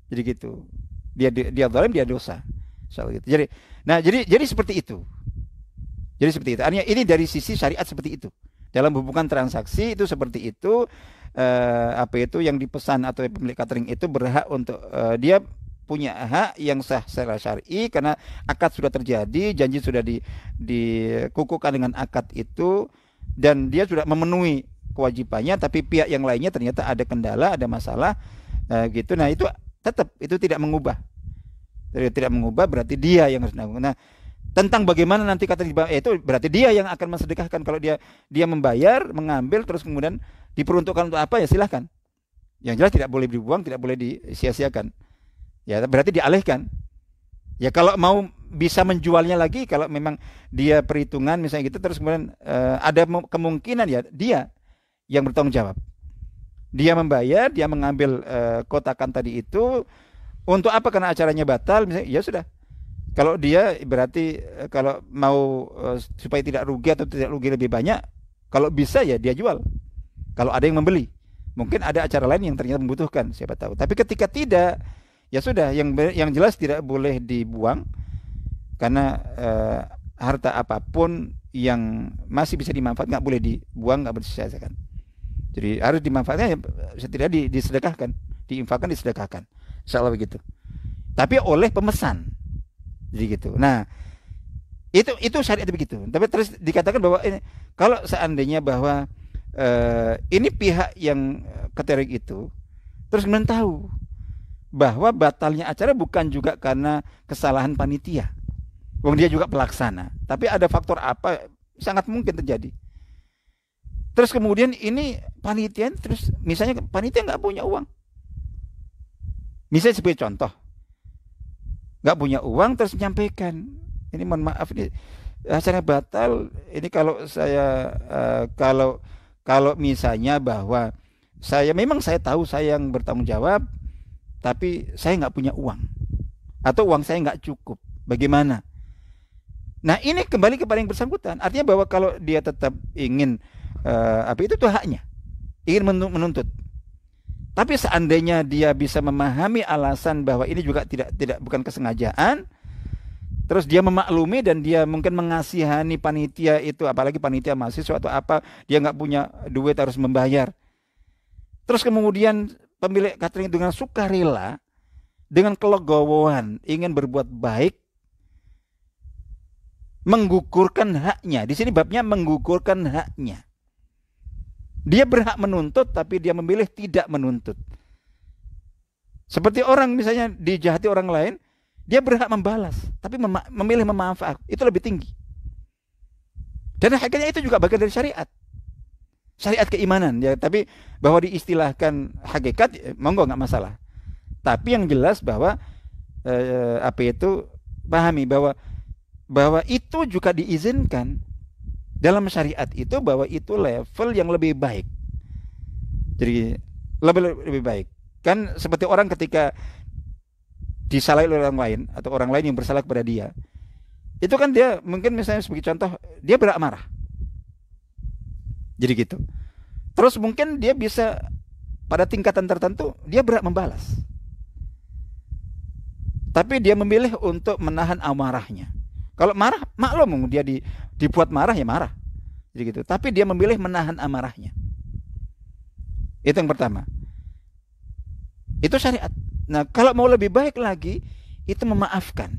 A: Jadi gitu. Dia zalim, dia dosa. Gitu. Jadi seperti itu. Jadi seperti itu. Artinya ini dari sisi syariat seperti itu. Dalam hubungan transaksi itu seperti itu. Yang dipesan atau pemilik catering itu berhak untuk dia punya hak yang sah secara syar'i karena akad sudah terjadi, janji sudah dikukuhkan dengan akad itu, dan dia sudah memenuhi kewajibannya, tapi pihak yang lainnya ternyata ada kendala, ada masalah gitu. Nah, itu tetap itu tidak mengubah. Tidak mengubah berarti dia yang harus menanggung. Nah, tentang bagaimana nanti kata itu berarti dia yang akan mensedekahkan. Kalau dia membayar, mengambil terus kemudian diperuntukkan untuk apa, ya silahkan. Yang jelas tidak boleh dibuang, tidak boleh disia-siakan. Ya berarti dialihkan. Ya kalau mau bisa menjualnya lagi, kalau memang dia perhitungan misalnya gitu, terus kemudian ada kemungkinan ya dia yang bertanggung jawab. Dia membayar, dia mengambil kotakan tadi itu, Untuk apa? Karena acaranya batal, misalnya, ya sudah. Kalau dia berarti kalau mau supaya tidak rugi atau tidak rugi lebih banyak, kalau bisa ya dia jual. Kalau ada yang membeli, mungkin ada acara lain yang ternyata membutuhkan, siapa tahu. Tapi ketika tidak, ya sudah. Yang jelas tidak boleh dibuang karena harta apapun yang masih bisa dimanfaatkan nggak boleh dibuang, nggak boleh disia-siakan. Jadi harus dimanfaatkan, ya, setidaknya disedekahkan, diinfakkan, disedekahkan. Insya Allah begitu. Tapi oleh pemesan. Jadi gitu. Nah, itu syariat begitu. Tapi terus dikatakan bahwa ini, kalau seandainya bahwa ini pihak yang keterik itu terus kemudian tahu bahwa batalnya acara bukan juga karena kesalahan panitia. Wong dia juga pelaksana. Tapi ada faktor apa sangat mungkin terjadi. Terus kemudian ini panitia terus misalnya panitia nggak punya uang. Misalnya sebagai contoh, nggak punya uang terus menyampaikan, ini mohon maaf ini acaranya batal. Ini kalau saya kalau misalnya bahwa memang saya tahu saya yang bertanggung jawab, tapi saya nggak punya uang atau uang saya nggak cukup. Bagaimana? Nah ini kembali kepada yang bersangkutan. Artinya bahwa kalau dia tetap ingin itu tuh haknya, ingin menuntut. Tapi seandainya dia bisa memahami alasan bahwa ini juga bukan kesengajaan, terus dia memaklumi dan dia mungkin mengasihani panitia itu, apalagi panitia mahasiswa atau apa, dia nggak punya duit harus membayar. Terus kemudian pemilik catering dengan sukarela, dengan kelegowoan, ingin berbuat baik, menggugurkan haknya. Di sini babnya menggugurkan haknya. Dia berhak menuntut, tapi dia memilih tidak menuntut. Seperti orang misalnya dijahati orang lain, dia berhak membalas, tapi memilih memaafkan. Itu lebih tinggi. Dan hakikatnya itu juga bagian dari syariat. Syariat keimanan, ya. Tapi bahwa diistilahkan hakikat, monggo nggak masalah. Tapi yang jelas bahwa pahami bahwa itu juga diizinkan. Dalam syariat itu bahwa itu level yang lebih baik. Jadi lebih baik. Kan seperti orang ketika disalahi oleh orang lain atau orang lain yang bersalah kepada dia. Itu kan dia mungkin misalnya sebagai contoh dia berhak marah. Jadi gitu. Terus mungkin dia bisa pada tingkatan tertentu dia berhak membalas. Tapi dia memilih untuk menahan amarahnya. Kalau marah, maklum dia dibuat marah ya marah. Jadi gitu. Tapi dia memilih menahan amarahnya. Itu yang pertama. Itu syariat. Nah, kalau mau lebih baik lagi, itu memaafkan.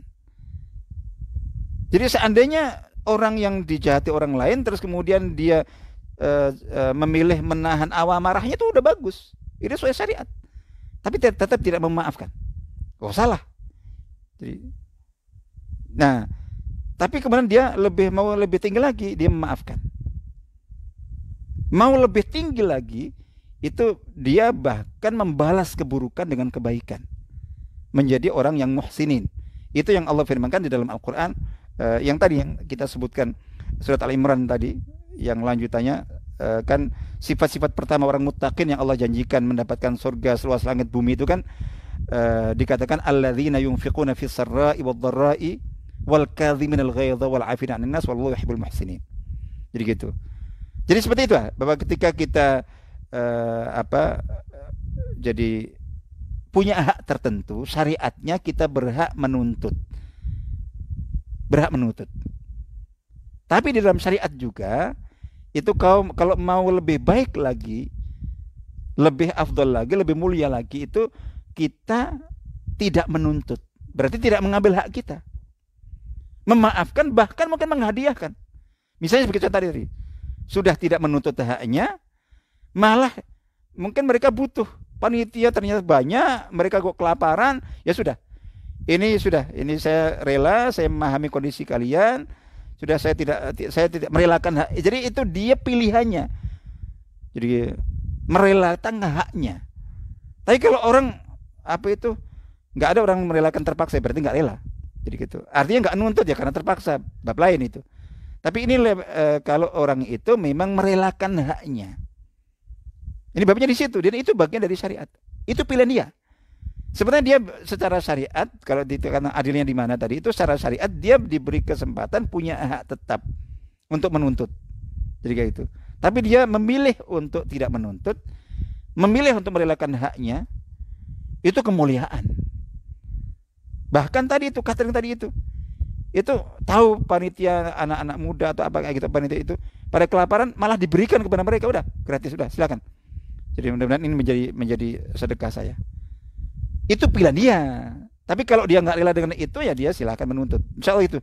A: Jadi seandainya orang yang dijahati orang lain terus kemudian dia memilih menahan amarahnya, itu udah bagus. Itu sesuai syariat. Tapi tetap tidak memaafkan. Oh, salah. Jadi, nah, tapi kemudian dia mau lebih tinggi lagi, dia memaafkan. Mau lebih tinggi lagi, itu dia bahkan membalas keburukan dengan kebaikan. Menjadi orang yang muhsinin. Itu yang Allah firmankan di dalam Al-Quran. Yang tadi yang kita sebutkan surat Al-Imran tadi, yang lanjutannya kan sifat-sifat pertama orang muttaqin yang Allah janjikan mendapatkan surga seluas langit bumi itu kan dikatakan alladzina yunfiquna fis sarra'i wad-dharra'i wal kadhiminal ghaidha wal 'afina 'anil nas wallahu yuhibbul muhsinin. Jadi gitu. Jadi seperti itu bahwa ketika kita jadi punya hak tertentu, syariatnya kita berhak menuntut. Berhak menuntut. Tapi di dalam syariat juga itu kalau mau lebih baik lagi, lebih afdal lagi, lebih mulia lagi, itu kita tidak menuntut. Berarti tidak mengambil hak kita. Memaafkan, bahkan mungkin menghadiahkan. Misalnya seperti contoh tadi, sudah tidak menuntut haknya, malah mungkin mereka butuh, panitia ternyata banyak, mereka kok kelaparan, ya sudah. Ini saya rela, saya memahami kondisi kalian, sudah saya tidak merelakan hak. Jadi itu dia pilihannya. Jadi merelakan haknya. Tapi kalau orang nggak ada orang merelakan terpaksa, berarti nggak rela. Jadi gitu. Artinya nggak nuntut ya karena terpaksa, bab lain itu. Tapi ini kalau orang itu memang merelakan haknya. Ini babnya di situ, dan itu bagian dari syariat. Itu pilihan dia. Sebenarnya dia secara syariat, kalau dikatakan adilnya di mana tadi, itu secara syariat dia diberi kesempatan punya hak tetap untuk menuntut. Jadi kayak gitu. Tapi dia memilih untuk tidak menuntut, memilih untuk merelakan haknya, itu kemuliaan. Bahkan tadi itu, catering tadi itu tahu panitia anak-anak muda atau apa kayak gitu, panitia itu pada kelaparan malah diberikan kepada mereka, udah gratis, udah silakan. Jadi mudah-mudahan ini menjadi sedekah saya. Itu pilihan dia. Tapi kalau dia nggak rela dengan itu, ya dia silakan menuntut. Insya Allah itu.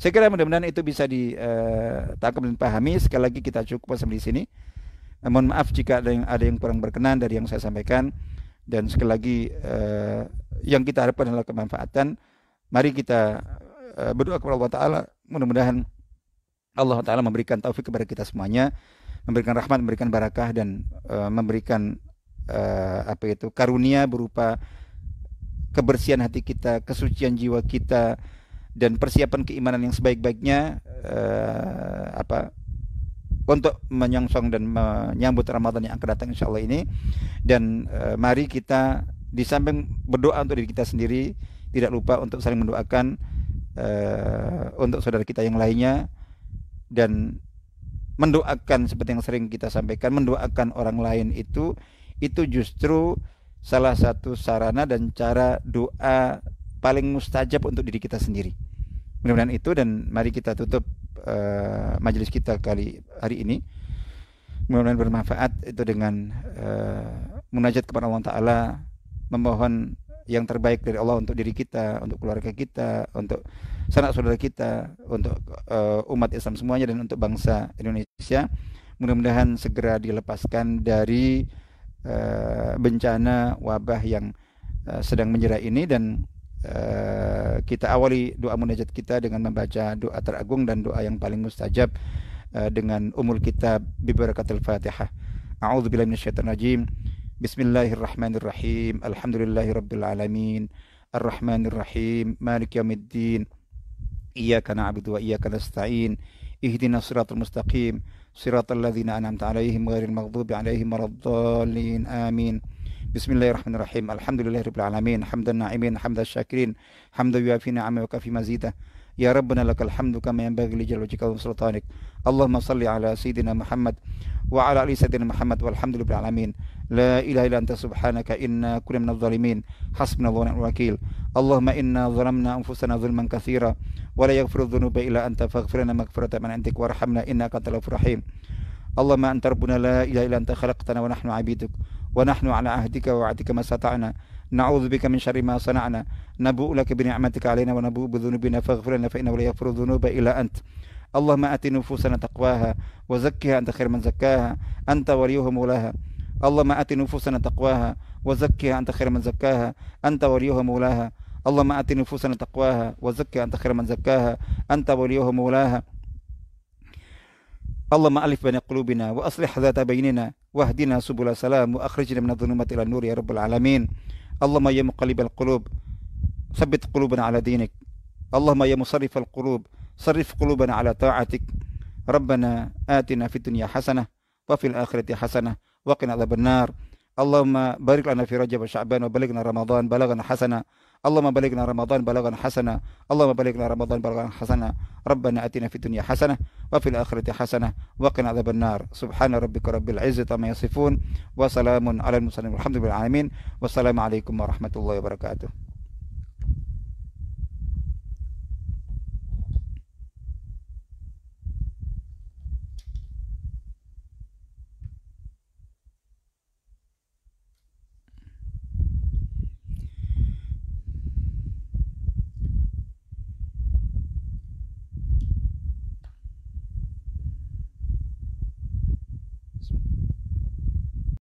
A: Saya kira mudah-mudahan itu bisa ditangkap dan pahami. Sekali lagi kita cukup sampai di sini. Mohon maaf jika ada yang kurang berkenan dari yang saya sampaikan. Dan sekali lagi yang kita harapkan adalah kemanfaatan. Mari kita berdoa kepada Allah Ta'ala. Mudah-mudahan Allah Ta'ala memberikan taufik kepada kita semuanya, memberikan rahmat, memberikan barakah, dan memberikan karunia berupa kebersihan hati kita, kesucian jiwa kita, dan persiapan keimanan yang sebaik-baiknya untuk menyongsong dan menyambut Ramadan yang akan datang insyaallah ini. Dan mari kita di samping berdoa untuk diri kita sendiri, tidak lupa untuk saling mendoakan untuk saudara kita yang lainnya, dan mendoakan seperti yang sering kita sampaikan, mendoakan orang lain itu justru salah satu sarana dan cara doa paling mustajab untuk diri kita sendiri. Mudah-mudahan itu, dan mari kita tutup majelis kita kali hari ini. Mudah-mudahan bermanfaat itu dengan munajat kepada Allah Ta'ala, memohon yang terbaik dari Allah untuk diri kita, untuk keluarga kita, untuk sanak saudara kita, untuk umat Islam semuanya, dan untuk bangsa Indonesia. Mudah-mudahan segera dilepaskan dari bencana wabah yang sedang menjera ini, dan kita awali doa munajat kita dengan membaca doa teragung dan doa yang paling mustajab dengan umul kitab bi barakatil Fatihah. A'udzubillahi minasyaitonir rajim. Bismillahirrahmanirrahim. Alhamdulillahirabbil alamin. Arrahmanir rahim. Maliki yaumiddin. Iyyaka na'budu wa iyyaka nasta'in. Ihdinas siratal mustaqim. Siratal ladzina an'amta 'alaihim ghairil maghdubi 'alaihim waladdallin. Amin. Bismillahirrahmanirrahim. Alhamdulillahirabbil alamin. Hamdan na'imin, hamdasy syakirin, hamdan yuafi ni'amahu wa kafi mazidah. Ya Rabbana lakal hamdu kama yanbaghi li jalali wajhika wa sultanik. Allahumma shalli ala sayyidina Muhammad wa ala ali sayyidina Muhammad walhamdulillahil alamin. La ilaha illa anta subhanaka inna kunna minadh dhalimin. Hasbunallahu wa ni'mal wakeel. Allahumma inna zalamna anfusana zulman katsira wa la yaghfiru dhunuba illa anta faghfir lana maghfiratan min 'indik warhamna innaka antal ghafurur rahim. Allahumma anta rabbuna la ilaha illa anta khalaqtana wa nahnu 'abiduk wa nahnu 'ala 'ahdika wa wa'dika ma stata'na. Na'udzubika min syarri ma sana'na. Nabu'u laka bi ni'matika 'alaina wa nabu'u bi dhunubina faghfir lana fa innahu la yaghfiru dhunuba illa ant. Allahumma ati nufusana taqwaha wa zakkiha anta khairu man zakkaha anta waliyuha mawlaha. Allahumma ati nufusana taqwaha wa zakkiha anta khairu man zakkaha anta waliyuha mawlaha. Allahumma ati nufusana taqwaha wa zakkiha anta khairu man zakkaha anta waliyuha mawlaha. Allahumma alif baina qulubina wa aslih dhata bainina wahdina subul salam wa akhrijna minadh dhulumati ilan nur ya rabbal alamin. Allahumma ya muqallibal qulub tsabbit qulubana ala dinik. Allahumma ya musarrifal qulub sarrif qulubana ala ta'atik. Rabbana atina fid dunya hasanah wa fil akhirati hasanah wa qina adzabannar. Allahumma barik lana fi Rajab wa Sya'ban wa balighna Ramadan balaghan hasana. Allahumma balighna Ramadan balaghan hasana. Allahumma balighna Ramadan balaghan hasana. Rabbana atina fid dunya hasanah wa fil akhirati hasanah wa qina adzabannar. Subhana rabbika rabbil izzati amma yasifun wa salamun alal mursalin walhamdulillahi alamin. Wassalamu alaikum warahmatullahi wabarakatuh.